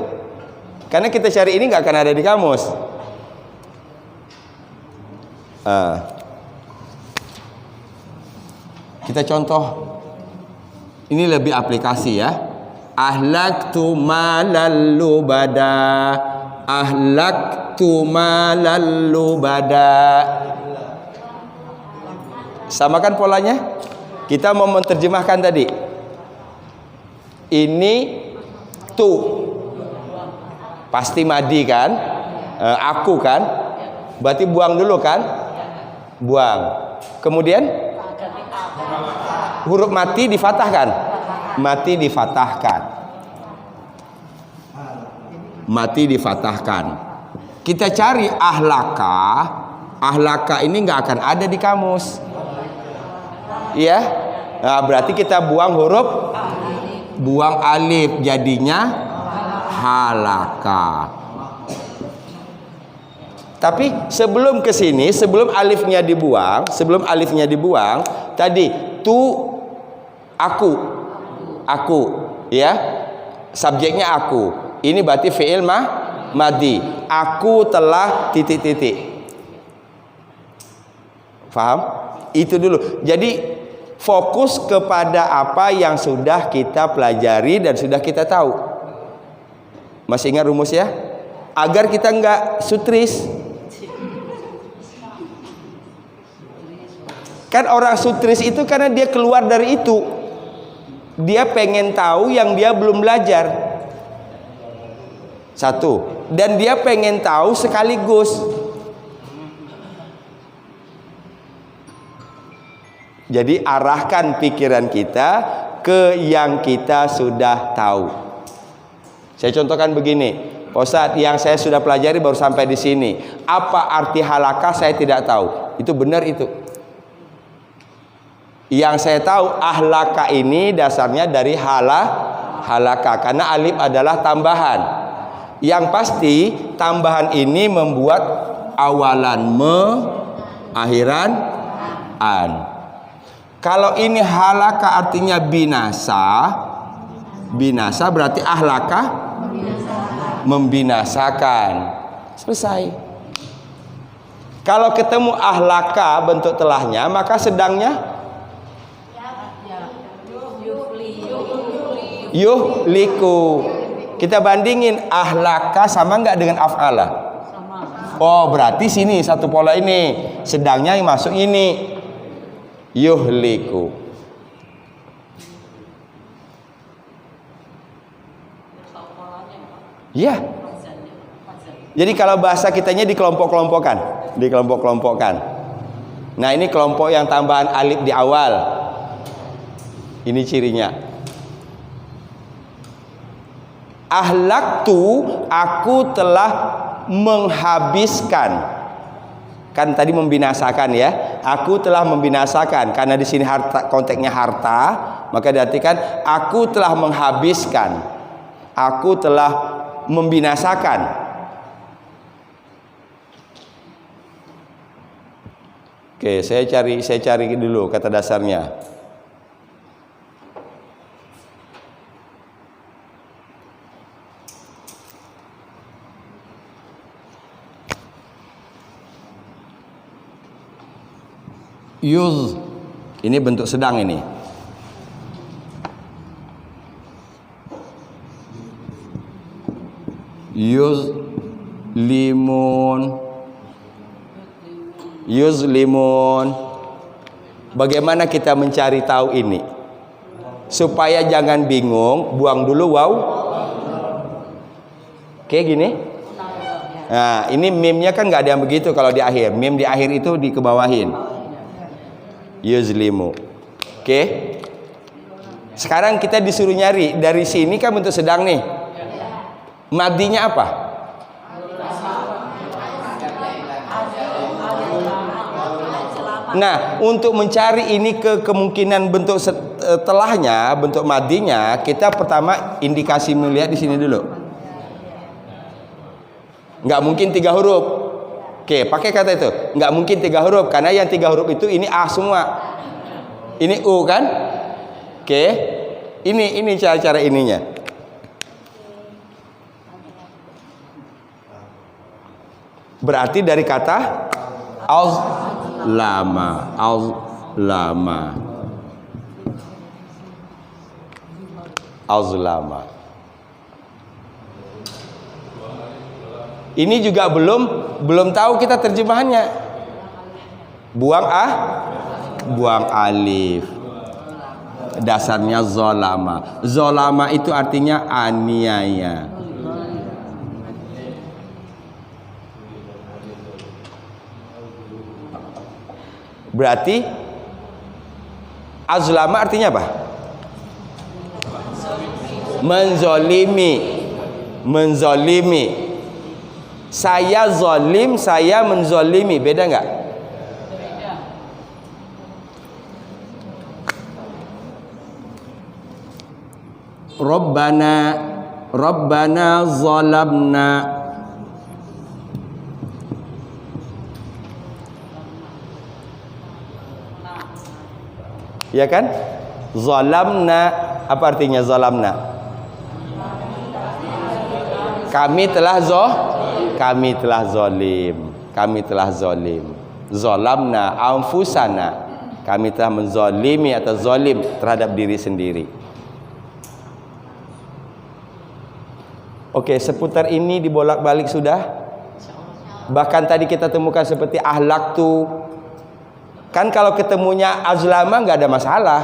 Karena kita cari ini nggak akan ada di kamus. Kita contoh. Ini lebih aplikasi ya. Ahlaktu malal lubada. Ahlaktu malal lubada. Samakan polanya. Kita mau menerjemahkan tadi. Ini tu. Pasti madi kan? Aku kan? Berarti buang dulu kan? Buang. Kemudian huruf mati difatahkan. Mati difatahkan. Mati difatahkan. Kita cari ahlaka. Ahlaka ini nggak akan ada di kamus. Iya. Nah, berarti kita buang huruf, buang alif, jadinya halaka. Tapi sebelum ke sini, sebelum alifnya dibuang, tadi tu aku, ya. Subjeknya aku. Ini berarti fi'il madhi. Aku telah titik-titik. Faham? Itu dulu. Jadi fokus kepada apa yang sudah kita pelajari dan sudah kita tahu. Masih ingat rumus ya? Agar kita enggak sutris. Kan orang sutris itu karena dia keluar dari itu. Dia pengen tahu yang dia belum belajar. Satu. Dan dia pengen tahu sekaligus. Jadi arahkan pikiran kita ke yang kita sudah tahu. Saya contohkan begini, Pak Ustadz, yang saya sudah pelajari baru sampai di sini. Apa arti halakah saya tidak tahu. Itu benar itu. Yang saya tahu ahlaka ini dasarnya dari halaka karena alif adalah tambahan. Yang pasti tambahan ini membuat awalan akhiran an. Kalau ini halaka artinya binasa. Binasa berarti ahlaka membinasakan. Selesai. Kalau ketemu ahlaka bentuk telahnya, maka sedangnya yuhliku. Kita bandingin ahlaka sama nggak dengan af'ala? Oh, berarti sini satu pola ini. Sedangnya yang masuk ini yuhliku. Iya. Jadi kalau bahasa kitanya dikelompok-kelompokkan. Nah, ini kelompok yang tambahan alif di awal. Ini cirinya. Ahlaktu, aku telah menghabiskan. Kan tadi membinasakan ya. Aku telah membinasakan, karena di sini harta, konteksnya harta, maka diartikan aku telah menghabiskan. Aku telah membinasakan. Oke, saya cari dulu kata dasarnya. Yuz, ini bentuk sedang ini. Yuzlimun. Bagaimana kita mencari tahu ini? Supaya jangan bingung, buang dulu waw. Kayak gini. Nah, ini mimnya kan nggak ada yang begitu kalau di akhir. Mim di akhir itu dikebawahin. Yuzlimu. Oke. Sekarang kita disuruh nyari. Dari sini kan bentuk sedang nih. Madinya apa? Nah, untuk mencari ini kemungkinan bentuk setelahnya, bentuk madinya, kita pertama indikasi melihat di sini dulu. Nggak mungkin 3 huruf. Oke, pakai kata itu. Nggak mungkin 3 huruf, karena yang 3 huruf itu ini A semua. Ini U kan? Oke. Ini cara-cara ininya. Berarti dari kata azlama. Ini juga belum tahu kita terjemahannya. Buang alif. Dasarnya zolama. Zolama itu artinya aniaya. Berarti azlama artinya apa? Menzolimi. Saya zolim, saya menzolimi, beda nggak? Rabbana zalamna. Ya kan? Zalamna, apa artinya zalamna? Kami telah zalim. Zalamna anfusana. Kami telah menzalimi atau zalim terhadap diri sendiri. Oke, seputar ini dibolak-balik sudah. Bahkan tadi kita temukan seperti ahlaktu. Kan kalau ketemunya azlama nggak ada masalah.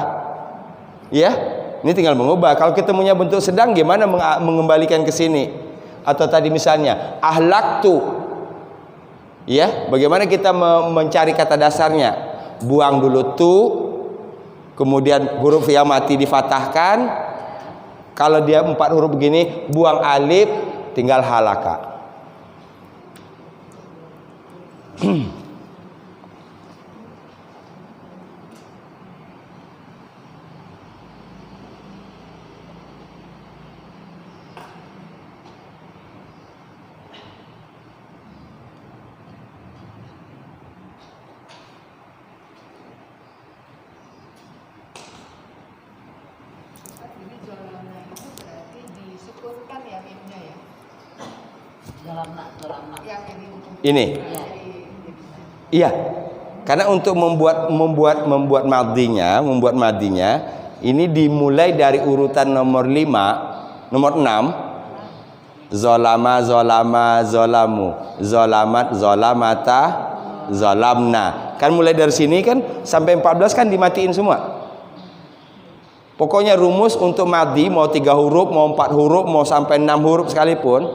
Ya, ini tinggal mengubah. Kalau ketemunya bentuk sedang, gimana mengembalikan ke sini? Atau tadi misalnya ahlaktu, ya, bagaimana kita mencari kata dasarnya? Buang dulu tu, kemudian huruf yang mati difatahkan. Kalau dia 4 huruf begini, buang alif, tinggal halaka. Ini, iya, karena untuk membuat madinya, ini dimulai dari urutan nomor 5, nomor 6, zolama, zolamu, zolamat, zolamata, zolamna. Kan mulai dari sini kan sampai 14 kan dimatiin semua. Pokoknya rumus untuk madhi mau 3 huruf, mau 4 huruf, mau sampai 6 huruf sekalipun,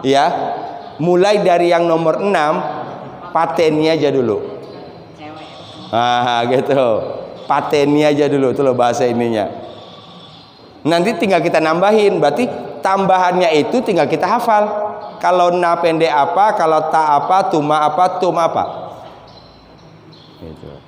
ya, mulai dari yang nomor 6 patennya aja dulu. Gitu. Patennya aja dulu, itu loh bahasa ininya. Nanti tinggal kita nambahin, berarti tambahannya itu tinggal kita hafal. Kalau na pendek apa, kalau ta apa, tuma apa, tum apa. Gitu.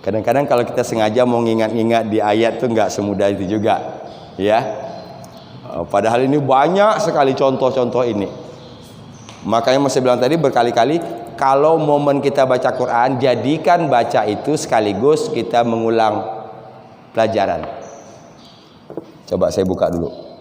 Kadang-kadang kalau kita sengaja mau ngingat-ngingat di ayat tuh nggak semudah itu juga, ya. Padahal ini banyak sekali contoh-contoh ini. Makanya saya bilang tadi berkali-kali, kalau momen kita baca Quran, jadikan baca itu sekaligus kita mengulang pelajaran. Coba saya buka dulu.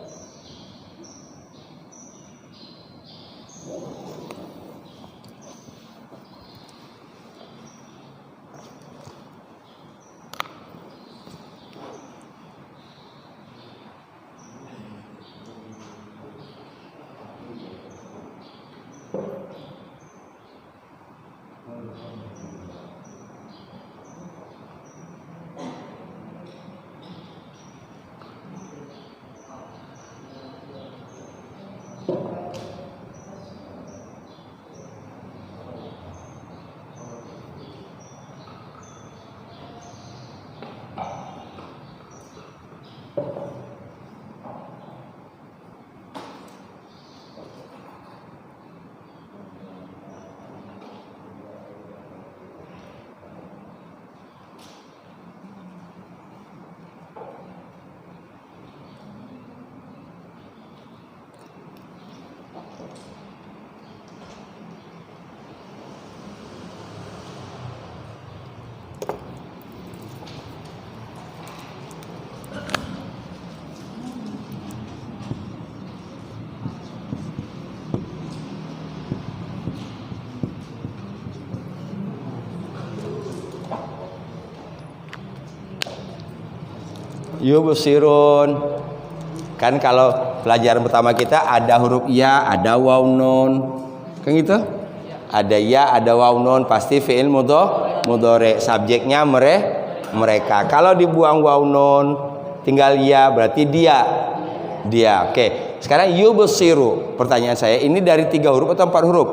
Yubsirun. Kan kalau pelajaran pertama kita ada huruf ya, ada waw nun. Kan gitu? Ada ya, ada waw nun, pasti fi'il mudhari. Subjeknya mereka. Kalau dibuang waw nun, tinggal ya, berarti dia. Oke. Sekarang yubsiru. Pertanyaan saya, ini dari 3 huruf atau 4 huruf?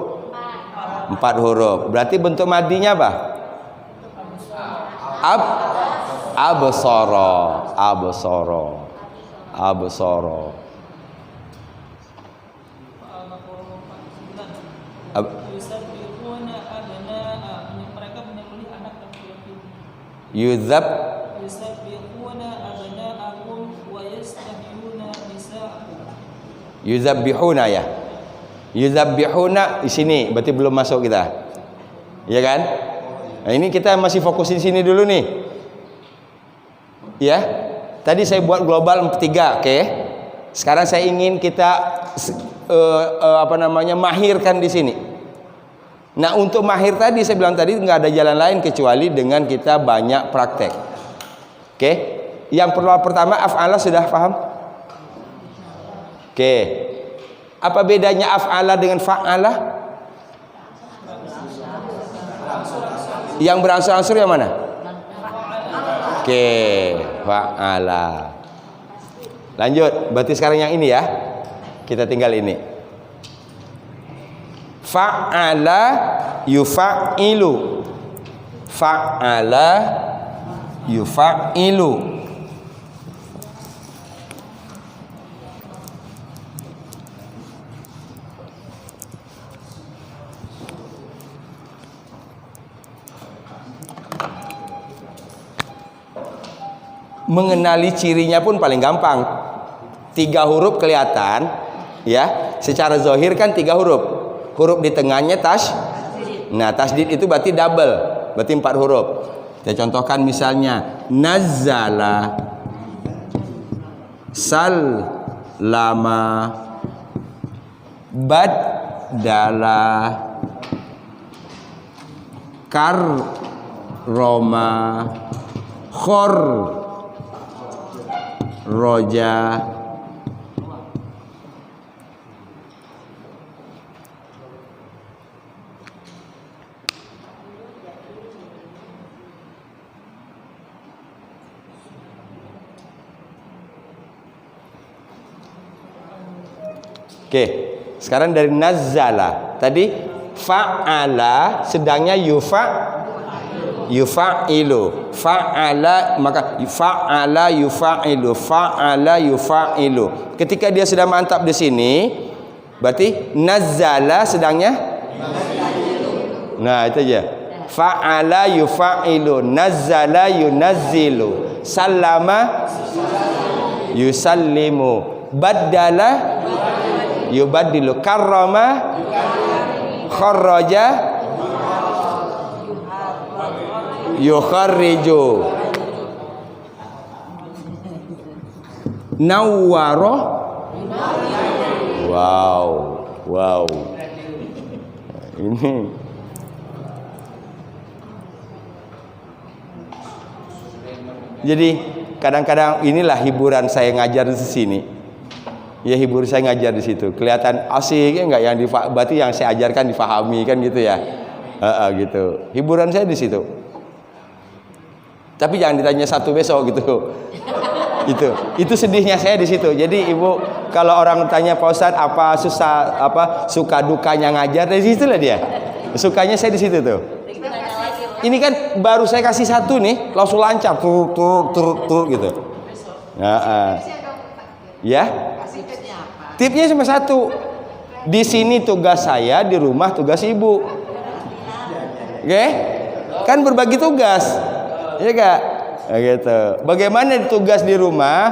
4 huruf. Berarti bentuk madinya apa? Absara. Yuzab yuzabbihuna ya. Yuzabbihuna di sini berarti belum masuk kita. Ya kan? Nah, ini kita masih fokusin sini dulu nih. Ya, tadi saya buat global 3, oke. Sekarang saya ingin kita mahirkan di sini. Nah, untuk mahir tadi saya bilang tadi nggak ada jalan lain kecuali dengan kita banyak praktek. Oke. Yang pertama af'ala sudah paham? Oke. Apa bedanya af'ala dengan fa'ala? Yang berangsur-angsur yang mana? Oke, fa'ala. Lanjut, berarti sekarang yang ini ya. Kita tinggal ini. Fa'ala yufa'ilu. Fa'ala yufa'ilu. Mengenali cirinya pun paling gampang. 3 huruf kelihatan, ya. Secara zahir kan 3 huruf. Huruf di tengahnya Nah, tasdid itu berarti double, berarti 4 huruf. Kita contohkan misalnya nazzala, sallama, baddala, karroma, roja. Oke, sekarang dari nazzala. Tadi fa'ala sedangnya yufa'ilu. Fa'ala, maka fa'ala yufa'ilu, fa'ala yufa'ilu. Ketika dia sudah mantap di sini, berarti nazzala sedangnya. Nah, itu aja. Fa'ala yufa'ilu, nazzala yunazzilu, sallama yusallimu, baddala yubaddilu, karrama kharraja yukharriju, nawwara. Wow. Ini jadi kadang-kadang inilah hiburan saya ngajar di sini. Ya, hibur saya ngajar di situ. Kelihatan asik ya enggak, yang berarti yang saya ajarkan difahami kan gitu ya. Gitu. Hiburan saya di situ. Tapi jangan ditanya satu besok gitu. Itu sedihnya saya di situ. Jadi Ibu kalau orang tanya Pak Ustadz apa susah apa suka dukanya ngajar, dari situlah dia. Sukanya saya di situ tuh. Ini kan baru saya kasih satu nih, langsung lancar tur gitu. Ya. Tipnya cuma satu. Di sini tugas saya, di rumah tugas Ibu. Oke? Kan berbagi tugas. Iya enggak? Gitu. Bagaimana tugas di rumah?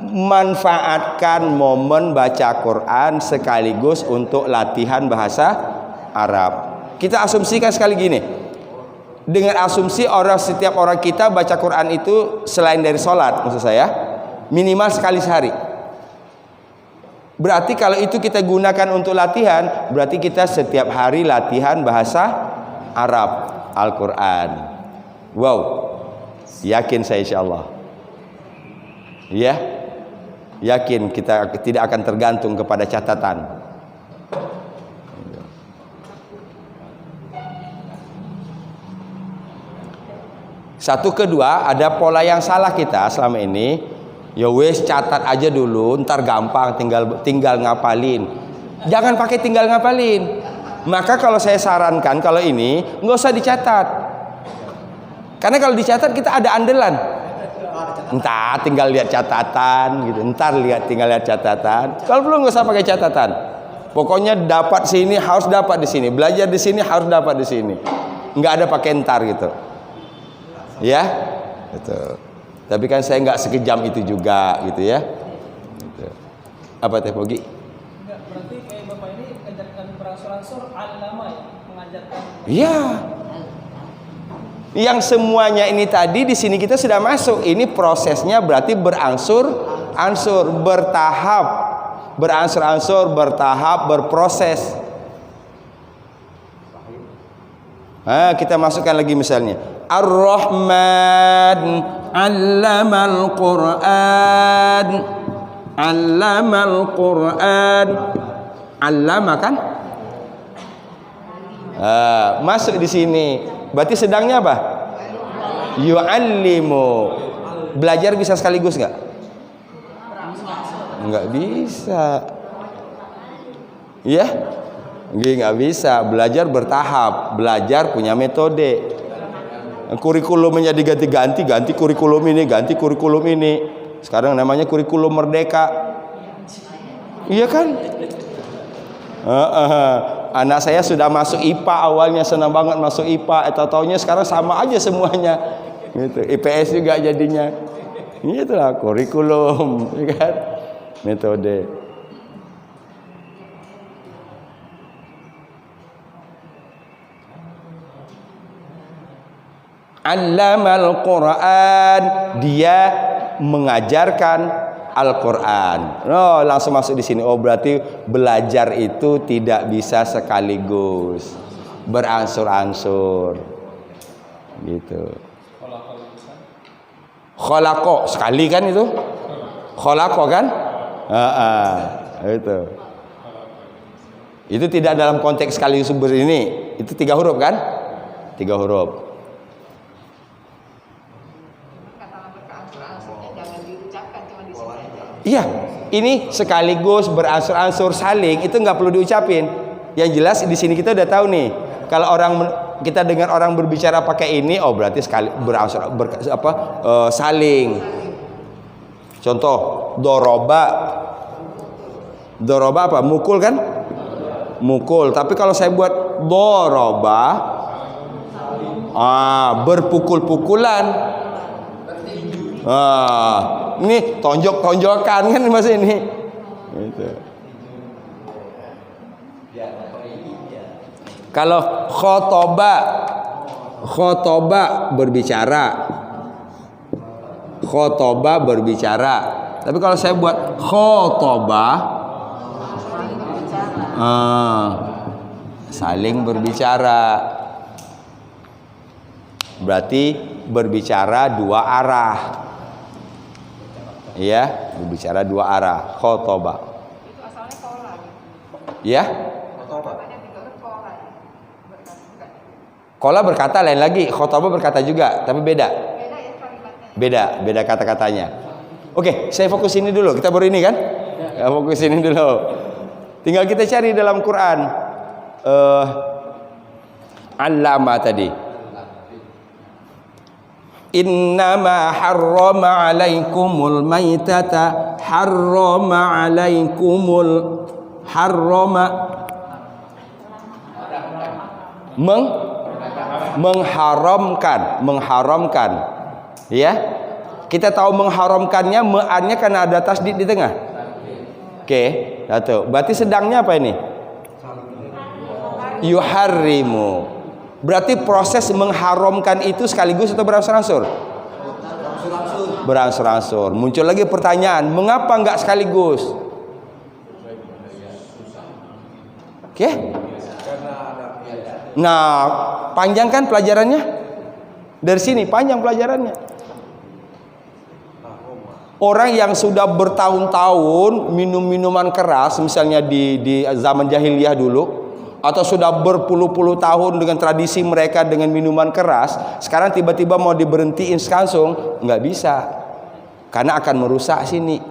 Manfaatkan momen baca Quran sekaligus untuk latihan bahasa Arab. Kita asumsikan sekali gini. Dengan asumsi setiap orang kita baca Quran itu selain dari sholat, maksud saya, minimal sekali sehari. Berarti kalau itu kita gunakan untuk latihan, berarti kita setiap hari latihan bahasa Arab Al-Quran. Wow, yakin saya insyaallah. Ya, yakin kita tidak akan tergantung kepada catatan. Satu, kedua, ada pola yang salah kita selama ini. Ya wes, catat aja dulu, ntar gampang, tinggal ngapalin. Jangan pakai tinggal ngapalin. Maka kalau saya sarankan kalau ini nggak usah dicatat. Karena kalau dicatat kita ada andalan. Entar tinggal lihat catatan gitu. Tinggal lihat catatan. Kalau perlu nggak usah pakai catatan. Pokoknya dapat sini harus dapat di sini. Belajar di sini harus dapat di sini. Nggak ada pakai entar gitu. Ya, gitu. Tapi kan saya nggak sekejam itu juga gitu ya. Gitu. Apa Teh Pogi? Enggak, berarti kayak Bapak ini mengajarkan beransur-ansur al-lama ya, mengajarkan. Iya. Yang semuanya ini tadi di sini kita sudah masuk. Ini prosesnya berarti beransur-ansur, bertahap. Beransur-ansur, bertahap, berproses. Nah, kita masukkan lagi misalnya. Ar-Rahman 'allamal Qur'an. 'Allamal Qur'an. 'Allama kan? Masuk di sini. Berarti sedangnya apa? Yu'allimu. Belajar bisa sekaligus enggak? Enggak bisa. Iya? Enggak bisa. Belajar bertahap. Belajar punya metode. Kurikulumnya diganti-ganti, ganti kurikulum ini, ganti kurikulum ini. Sekarang namanya kurikulum merdeka. Iya kan? Anak saya sudah masuk IPA, awalnya senang banget masuk IPA, taunya sekarang sama aja semuanya. Gitu. IPS juga jadinya. Itulah kurikulum, ya kan? Metode. Allamal Quran, dia mengajarkan Al-Quran. Oh, langsung masuk di sini. Oh, berarti belajar itu tidak bisa sekaligus, beransur-ansur, gitu. Khalaqo sekali kan itu? Khalaqo kan? Itu. Itu tidak dalam konteks sekali sumber ini. Itu 3 huruf kan? 3 huruf. Kata beransur-ansurnya jangan diucapkan, cuma di sini aja. Iya, ini sekaligus beransur-ansur saling, itu nggak perlu diucapin. Yang jelas di sini kita udah tahu nih, kalau kita dengar orang berbicara pakai ini, oh berarti sekali beransur saling. Contoh, doroba apa? Mukul kan? Mukul. Tapi kalau saya buat doroba, berpukul-pukulan. Ini tonjok-tonjokan kan masih ini. Gitu. Kalau khotoba berbicara. Tapi kalau saya buat khotoba, saling berbicara. Berarti berbicara 2 arah. Ya, berbicara 2 arah. Khotoba. Itu asalnya kola. Ya. Katanya 3 huruf kola. Bukan. Kola berkata lain lagi, khotoba berkata juga, tapi beda. Beda ya kalimatnya. Beda kata-katanya. Oke, saya fokus ini dulu. Kita baru ini kan? Ya, fokus ini dulu. Tinggal kita cari dalam Quran. Allama tadi. Innama harrama alaikumul maitata mengharamkan. Ya. Kita tahu mengharamkannya me-nya karena ada tasdid di tengah. Oke, satu. Berarti sedangnya apa ini? Yuharrimu. Berarti proses mengharamkan itu sekaligus atau beransur-ansur? Beransur-ansur. Muncul lagi pertanyaan, mengapa enggak sekaligus? Oke? Nah, panjang kan pelajarannya? Dari sini panjang pelajarannya. Orang yang sudah bertahun-tahun minum minuman keras, misalnya di zaman jahiliyah dulu, atau sudah berpuluh-puluh tahun dengan tradisi mereka dengan minuman keras, sekarang tiba-tiba mau diberhentiin langsung, nggak bisa, karena akan merusak sini.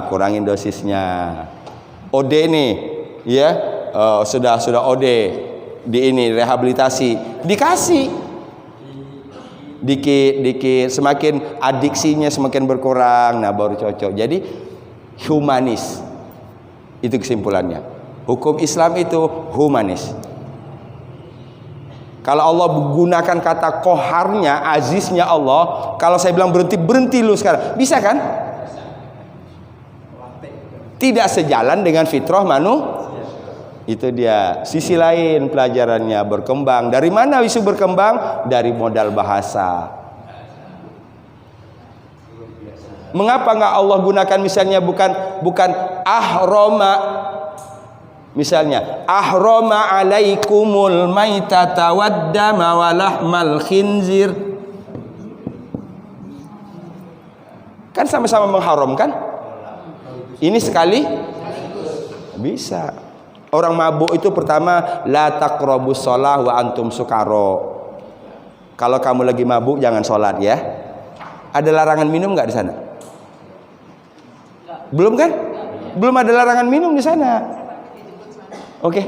Kurangin dosisnya. OD nih, ya, sudah OD di ini rehabilitasi, dikasih dikit, semakin adiksinya semakin berkurang, nah baru cocok. Jadi humanis, itu kesimpulannya. Hukum Islam itu humanis. Kalau Allah gunakan kata koharnya, aziznya Allah, kalau saya bilang berhenti lu sekarang, bisa kan? Tidak sejalan dengan fitrah manusia. Itu dia sisi lain pelajarannya berkembang. Dari mana isu berkembang? Dari modal bahasa. Mengapa nggak Allah gunakan misalnya bukan ahroma? Misalnya ahroma alaikumul maitata waddama walahmal khinzir. Kan sama-sama mengharamkan. Ini sekali bisa. Orang mabuk itu pertama la taqrabus shalah wa antum sukaro. Kalau kamu lagi mabuk jangan sholat ya. Ada larangan minum nggak di sana? Belum kan? Belum ada larangan minum di sana. Oke.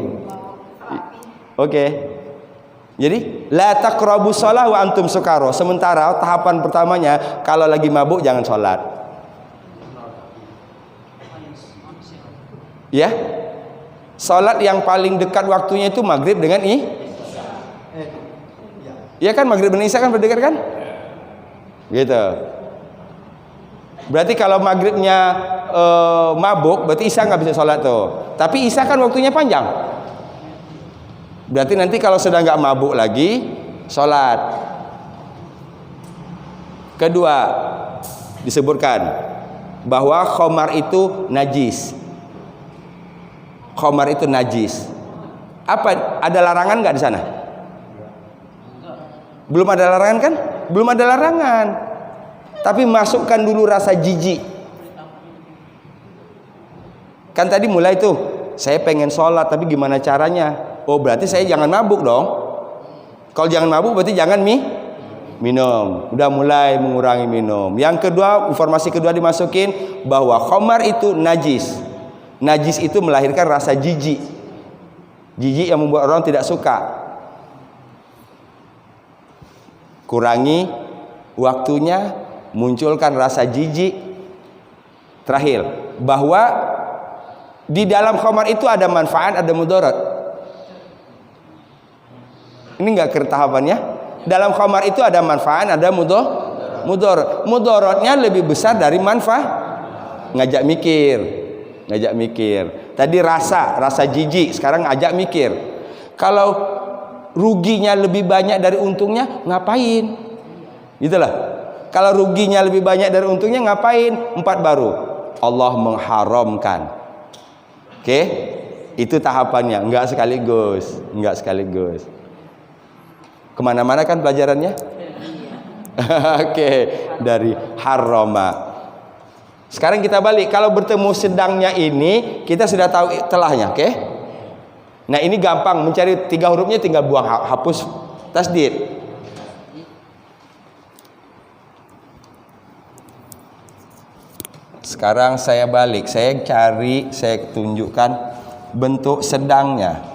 Jadi la taqrabus shalah wa antum sukaro. Sementara tahapan pertamanya kalau lagi mabuk jangan sholat. Ya. Salat yang paling dekat waktunya itu maghrib dengan ya kan, maghrib dan isya kan berdekat kan? Gitu. Berarti kalau maghribnya mabuk, berarti isya nggak bisa sholat tuh. Tapi isya kan waktunya panjang. Berarti nanti kalau sudah nggak mabuk lagi, sholat. Kedua, disebutkan bahwa khamar itu najis. Khamar itu najis. Apa ada larangan nggak di sana? Belum ada larangan kan? belum ada larangan. Tapi masukkan dulu rasa jijik. Kan tadi mulai tuh, saya pengen sholat tapi gimana caranya? Oh berarti saya jangan mabuk dong. Kalau jangan mabuk berarti jangan minum. Udah mulai mengurangi minum. Yang kedua, informasi kedua dimasukin bahwa khamar itu najis. Najis itu melahirkan rasa jijik. Jijik yang membuat orang tidak suka. Kurangi waktunya, munculkan rasa jijik. Terakhir, bahwa di dalam khamar itu ada manfaat, ada mudarat. Ini enggak tahapannya. Dalam khamar itu ada manfaat, ada mudarat. Mudaratnya lebih besar dari manfaat. Ngajak mikir. Tadi rasa jijik, sekarang ajak mikir. Kalau ruginya lebih banyak dari untungnya, ngapain? Gitulah. Kalau ruginya lebih banyak dari untungnya, ngapain? 4 baru. Allah mengharamkan. Oke? Itu tahapannya, enggak sekaligus. Kemana-mana kan pelajarannya? Oke, dari harama. Sekarang kita balik. Kalau bertemu sedangnya ini, kita sudah tahu telahnya, oke? Nah ini gampang, mencari 3 hurufnya tinggal buang, hapus tasdid. Sekarang saya balik, saya tunjukkan bentuk sedangnya.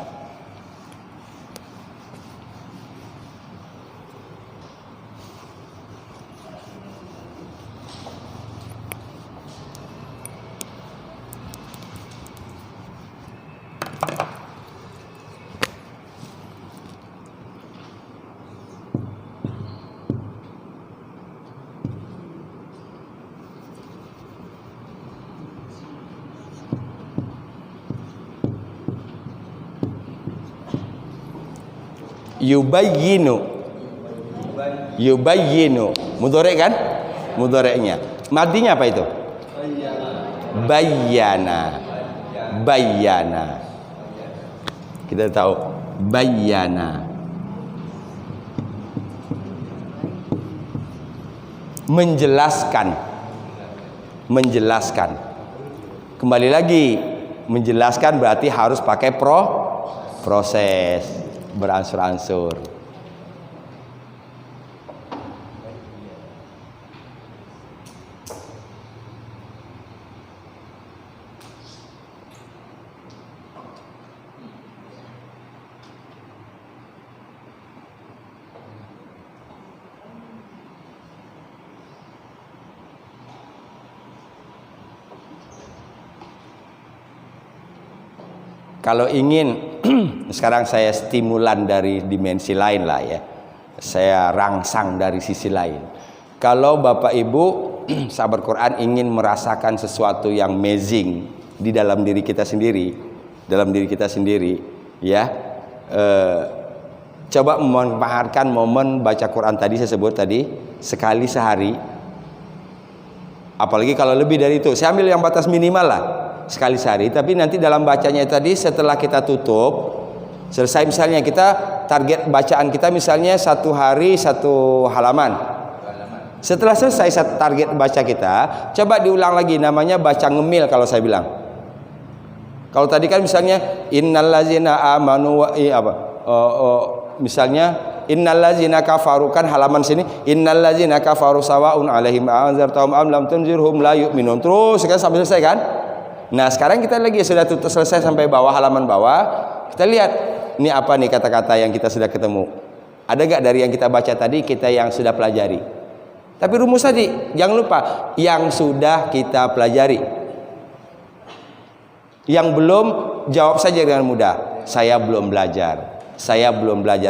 Yubayyinu mudhari' kan? Mudhari'nya. Madinya apa itu? Bayyana. Kita tahu bayyana. Menjelaskan. Kembali lagi, menjelaskan berarti harus pakai proses, beransur-ansur. Kalau ingin, sekarang saya stimulan dari dimensi lain lah ya. Saya rangsang dari sisi lain. Kalau Bapak Ibu sahabat Quran ingin merasakan sesuatu yang amazing di dalam diri kita sendiri, ya, coba memanfaatkan momen baca Quran tadi saya sebut tadi sekali sehari. Apalagi kalau lebih dari itu, saya ambil yang batas minimal lah. Sekali sehari, tapi nanti dalam bacanya tadi setelah kita tutup selesai, misalnya kita target bacaan kita misalnya 1 hari 1 halaman. Setelah selesai target baca kita, coba diulang lagi, namanya baca ngemil kalau saya bilang. Kalau tadi kan misalnya innallazina amanu wa misalnya innallazina kafaru, kan halaman sini innallazina kafaru sawaun alaihim anzartahum am lam tunzirhum la yu'minun. Terus kan sampai selesai kan? Nah sekarang kita lagi sudah selesai sampai bawah, halaman bawah. Kita lihat ini apa nih kata-kata yang kita sudah ketemu. Ada gak dari yang kita baca tadi kita yang sudah pelajari? Tapi rumus tadi jangan lupa yang sudah kita pelajari. Yang belum, jawab saja dengan mudah, saya belum belajar.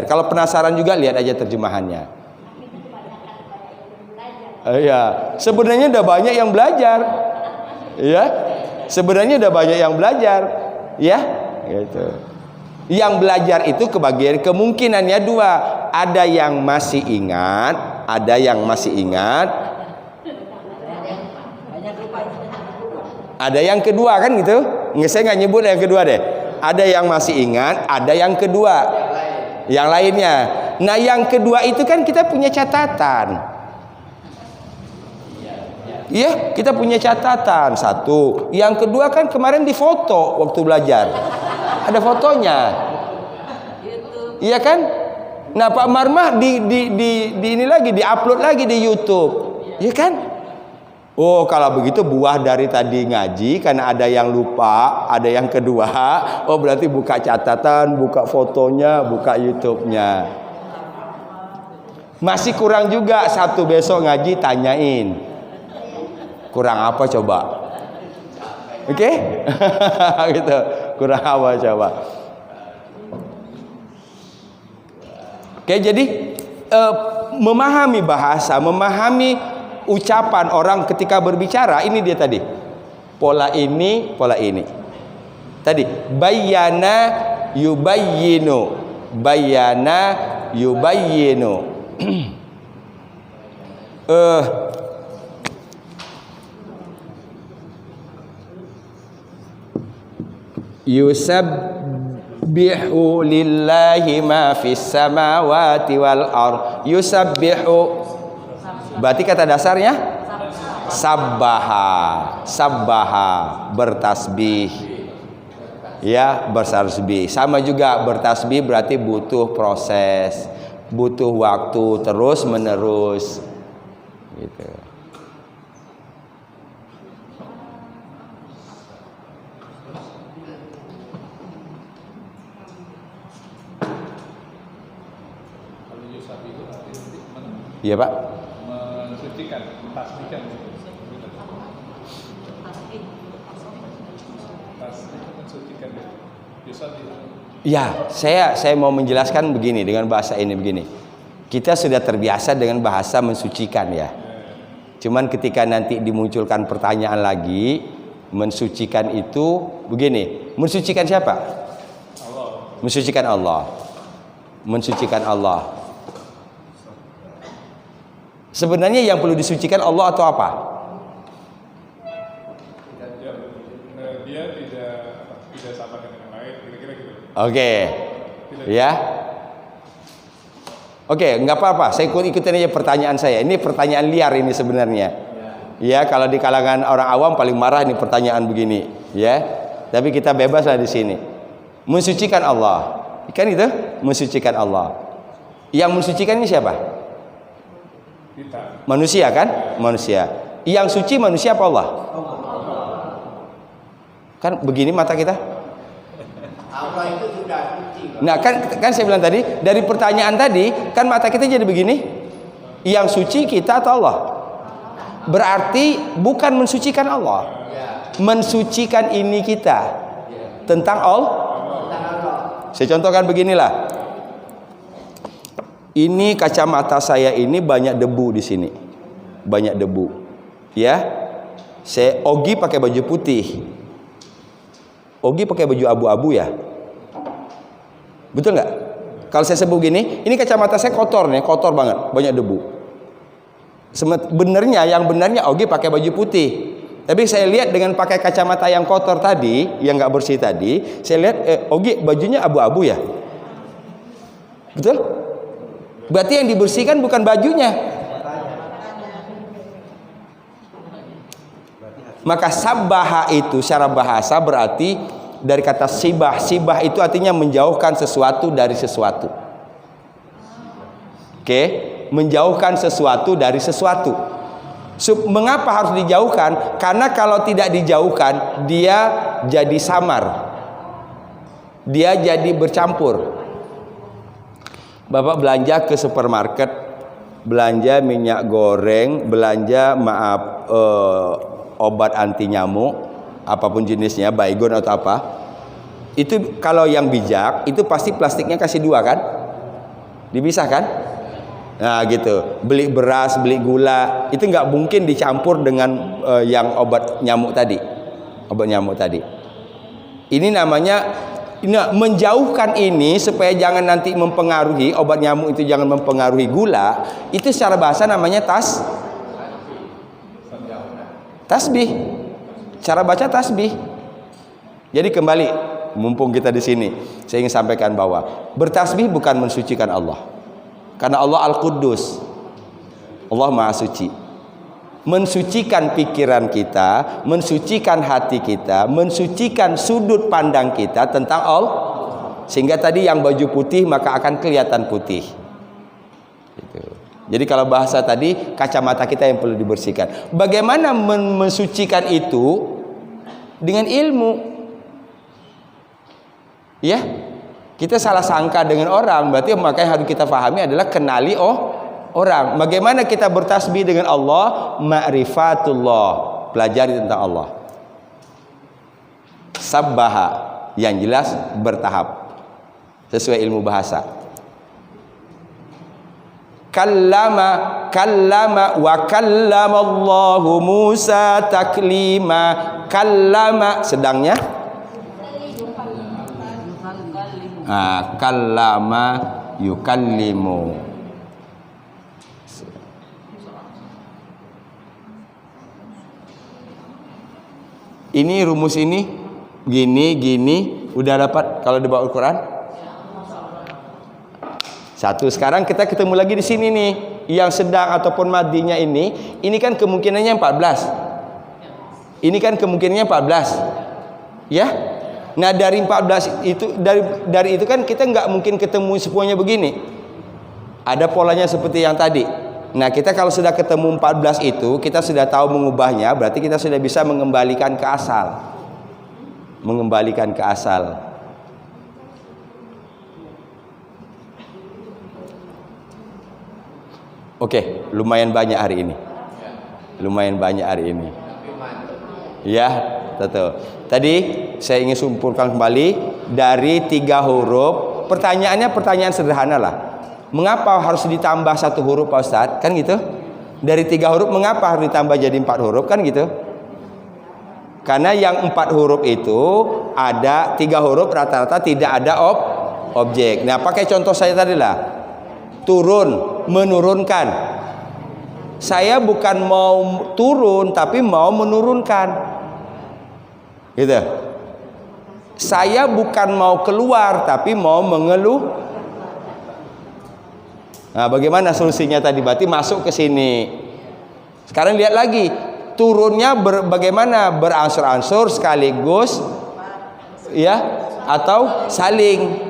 Kalau penasaran juga lihat aja terjemahannya. Iya, sebenarnya udah banyak yang belajar. Ya. Sebenarnya udah banyak yang belajar, ya, gitu. Yang belajar itu kebagian kemungkinannya 2. Ada yang masih ingat, ada yang kedua kan gitu. Saya nggak nyebut yang kedua deh. Ada yang masih ingat, ada yang kedua, yang lainnya. Nah, yang kedua itu kan kita punya catatan. Iya, kita punya catatan. Satu. Yang kedua kan kemarin difoto waktu belajar. Ada fotonya. Iya kan? Nah, Pak Marmah di ini lagi, di-upload lagi di YouTube. Iya kan? Oh, kalau begitu buah dari tadi ngaji karena ada yang lupa, ada yang kedua. Oh, berarti buka catatan, buka fotonya, buka YouTube-nya. Masih kurang juga satu, besok ngaji tanyain. Kurang apa coba? Oke? Gitu. Kurang apa coba? Oke, jadi memahami bahasa, memahami ucapan orang ketika berbicara, ini dia tadi. Pola ini, pola ini. Tadi bayyana yubayyinu. Bayyana yubayyinu. Yusabbihu lillahi ma fis samawati wal ard. Yusabbihu berarti kata dasarnya sabbaha. Sabbaha, bertasbih. Ya, bertasbih. Sama juga bertasbih berarti butuh proses, butuh waktu terus menerus. Gitu. Iya, Pak. Mensucikan, mentasbihkan. Mensucikan. Ya, saya mau menjelaskan begini dengan bahasa ini begini. Kita sudah terbiasa dengan bahasa mensucikan ya. Cuman ketika nanti dimunculkan pertanyaan lagi, mensucikan itu begini. Mensucikan siapa? Allah. Mensucikan Allah. Mensucikan Allah. Sebenarnya yang perlu disucikan Allah atau apa? Dia tidak sama dengan yang lain, kira-kira gitu. Oke. Ya. Oke, nggak apa-apa. Saya ikutin aja pertanyaan saya. Ini pertanyaan liar ini sebenarnya. Ya, kalau di kalangan orang awam paling marah ini pertanyaan begini, ya. Tapi kita bebas lah di sini. Mensucikan Allah. Kan itu? Mensucikan Allah. Yang mensucikan ini siapa? Kita. Manusia kan? Manusia. Yang suci manusia apa Allah? Kan begini mata kita. Allah itu sudah suci. Nah, kan saya bilang tadi, dari pertanyaan tadi, kan mata kita jadi begini. Yang suci kita atau Allah? Berarti bukan mensucikan Allah. Mensucikan ini kita. Tentang Allah. Saya contohkan beginilah. Ini kacamata saya ini banyak debu di sini. Banyak debu. Ya. Saya Ogi pakai baju putih. Ogi pakai baju abu-abu ya. Betul nggak? Kalau saya sebut gini, ini kacamata saya kotor nih, kotor banget, banyak debu. Yang benarnya Ogi pakai baju putih. Tapi saya lihat dengan pakai kacamata yang kotor tadi, yang nggak bersih tadi, saya lihat Ogi bajunya abu-abu ya. Betul? Berarti yang dibersihkan bukan bajunya. Maka sabbaha itu secara bahasa berarti dari kata sibah. Sibah itu artinya menjauhkan sesuatu dari sesuatu. Oke, menjauhkan sesuatu dari sesuatu. Mengapa harus dijauhkan? Karena kalau tidak dijauhkan, dia jadi samar. Dia jadi bercampur. Bapak belanja ke supermarket, belanja minyak goreng, belanja obat anti nyamuk, apapun jenisnya, baygon atau apa. Itu kalau yang bijak, itu pasti plastiknya kasih 2 kan? Dipisah kan? Nah gitu. Beli beras, beli gula, itu nggak mungkin dicampur dengan yang obat nyamuk tadi. Obat nyamuk tadi. Ini namanya menjauhkan ini supaya jangan nanti mempengaruhi, obat nyamuk itu jangan mempengaruhi gula. Itu secara bahasa namanya tasbih. Cara baca tasbih. Jadi kembali, mumpung kita di sini, saya ingin sampaikan bahwa bertasbih bukan mensucikan Allah. Karena Allah Al-Quddus, Allah Maha Suci. Mensucikan pikiran kita, mensucikan hati kita, mensucikan sudut pandang kita tentang Allah. Sehingga tadi yang baju putih maka akan kelihatan putih. Gitu. Jadi kalau bahasa tadi, kacamata kita yang perlu dibersihkan. Bagaimana mensucikan itu? Dengan ilmu. Ya, kita salah sangka dengan orang, berarti makanya harus kita pahami adalah kenali orang. Bagaimana kita bertasbih dengan Allah? Ma'rifatullah, pelajari tentang Allah. Sabbaha, yang jelas bertahap sesuai ilmu bahasa. Kallama wa kallama Allahu Musa taklima. Kallama sedangnya kallama yukallimu. Ini rumus ini gini udah dapat kalau di bawah Al-Quran? Satu. Sekarang kita ketemu lagi di sini nih, yang sedang ataupun madinya ini kan kemungkinannya 14. Ini kan kemungkinannya 14. Ya. Nah, dari 14 itu dari itu kan kita nggak mungkin ketemu semuanya begini. Ada polanya seperti yang tadi. Nah, kita kalau sudah ketemu 14 itu, kita sudah tahu mengubahnya, berarti kita sudah bisa mengembalikan ke asal. Mengembalikan ke asal. Oke, lumayan banyak hari ini. Lumayan banyak hari ini. Ya, betul. Tadi saya ingin simpulkan kembali dari 3 huruf. Pertanyaannya pertanyaan sederhana lah. Mengapa harus ditambah 1 huruf, Pak Ustadz? Kan gitu. Dari 3 huruf mengapa harus ditambah jadi 4 huruf? Kan gitu. Karena yang 4 huruf itu ada 3 huruf rata-rata tidak ada objek. Nah, pakai contoh saya tadi lah. Turun, menurunkan. Saya bukan mau turun tapi mau menurunkan. Gitu. Saya bukan mau keluar tapi mau mengeluh. Nah, bagaimana solusinya tadi? Berarti masuk ke sini. Sekarang lihat lagi. Turunnya bagaimana? Beransur-ansur sekaligus ya atau saling.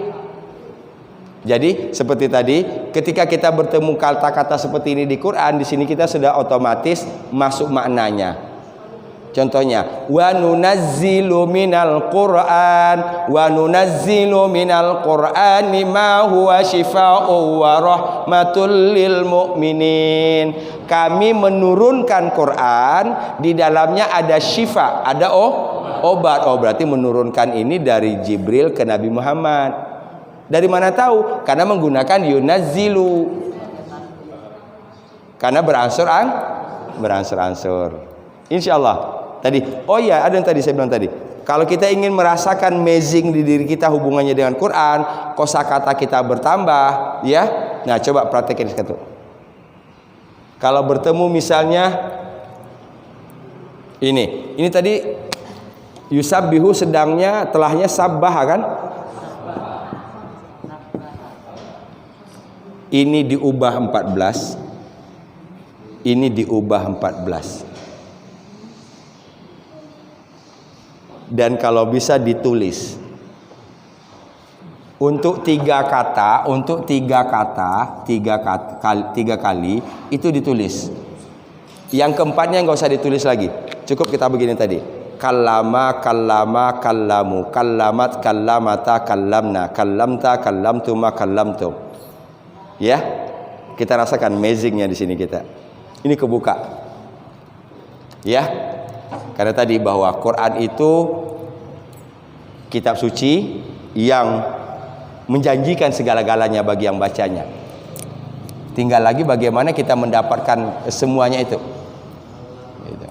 Jadi seperti tadi, ketika kita bertemu kata-kata seperti ini di Quran, di sini kita sudah otomatis masuk maknanya. Contohnya, wa nunazzilu minal Qur'ani ma huwa shifaa'un wa rahmatul lil mu'minin. Kami menurunkan Quran, di dalamnya ada syifa, ada obat. Berarti menurunkan ini dari Jibril ke Nabi Muhammad. Dari mana tahu? Karena menggunakan yunazzilu. Karena beransur-ansur. Insyaallah. Tadi, ada yang tadi saya bilang tadi. Kalau kita ingin merasakan amazing di diri kita hubungannya dengan Quran, kosakata kita bertambah, ya. Nah, coba praktekin satu. Kalau bertemu misalnya ini tadi yusabbihu sedangnya telahnya sabbah kan? Ini diubah 14. Ini diubah 14. Dan kalau bisa ditulis. Untuk 3 kali itu ditulis. Yang keempatnya nggak usah ditulis lagi. Cukup kita begini tadi. Kallama, kallamu, kallamat, kallamata, kallamna, kallamta, kallamtuma, kallamtum. Ya, kita rasakan amazingnya di sini kita. Ini kebuka. Ya, karena tadi bahwa Quran itu kitab suci yang menjanjikan segala-galanya bagi yang bacanya. Tinggal lagi bagaimana kita mendapatkan semuanya itu. Gitu.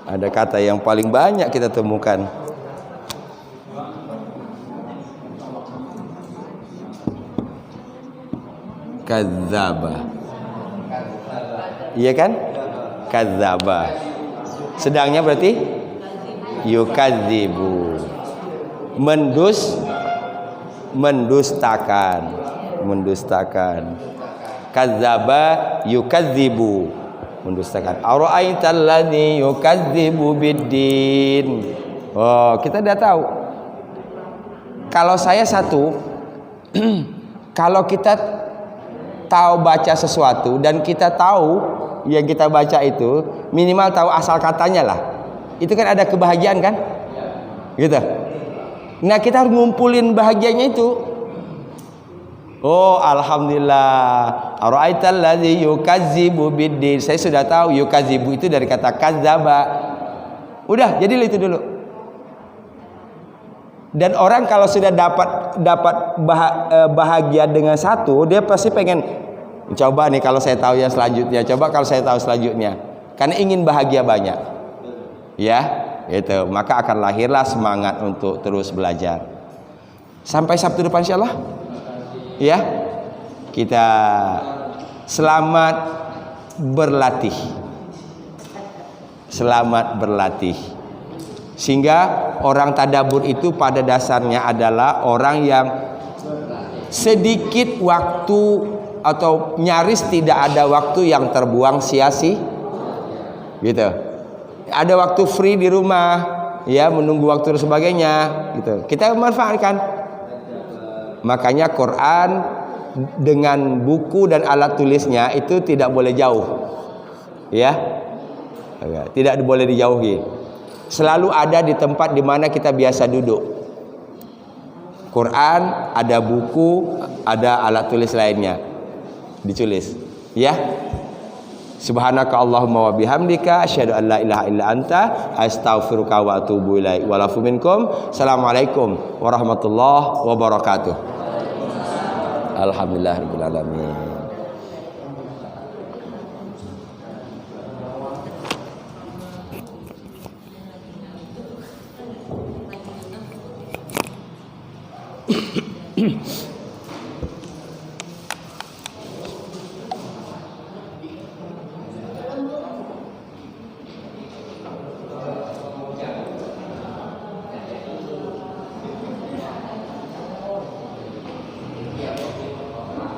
Ada kata yang paling banyak kita temukan. Kadzaba. Iya kan? Kadzaba. Sedangnya berarti yukadzibu. Mendustakan. Kadzaba yukadzibu. Mendustakan. Ara'aital ladzi yukadzibu biddin. Oh, kita udah tahu. Kalau saya satu, kalau kita tahu baca sesuatu dan kita tahu yang kita baca itu minimal tahu asal katanya lah, itu kan ada kebahagiaan kan, gitu. Nah kita harus ngumpulin bahagianya itu. Oh alhamdulillah, ara'aital ladzi yukadzibu biddin. Saya sudah tahu yukadzibu itu dari kata kadzaba. Udah, jadi itu dulu. Dan orang kalau sudah dapat bahagia dengan satu, dia pasti pengen coba nih kalau saya tahu yang selanjutnya, coba kalau saya tahu selanjutnya. Karena ingin bahagia banyak. Ya, itu. Maka akan lahirlah semangat untuk terus belajar. Sampai Sabtu depan insyaallah. Ya. Kita selamat berlatih. Selamat berlatih. Sehingga orang tadabbur itu pada dasarnya adalah orang yang sedikit waktu atau nyaris tidak ada waktu yang terbuang sia-sia, gitu. Ada waktu free di rumah, ya menunggu waktu dan sebagainya, gitu. Kita manfaatkan. Makanya Quran dengan buku dan alat tulisnya itu tidak boleh jauh, ya, tidak boleh dijauhi. Selalu ada di tempat di mana kita biasa duduk. Quran, ada buku, ada alat tulis lainnya. Ditulis, ya. Subhanaka Allahumma wa bihamdika asyhadu an la ilaha illa anta astaghfiruka wa atubu ilaik. Walafu minkum. Assalamualaikum warahmatullahi wabarakatuh. Alhamdulillahirabbil alamin.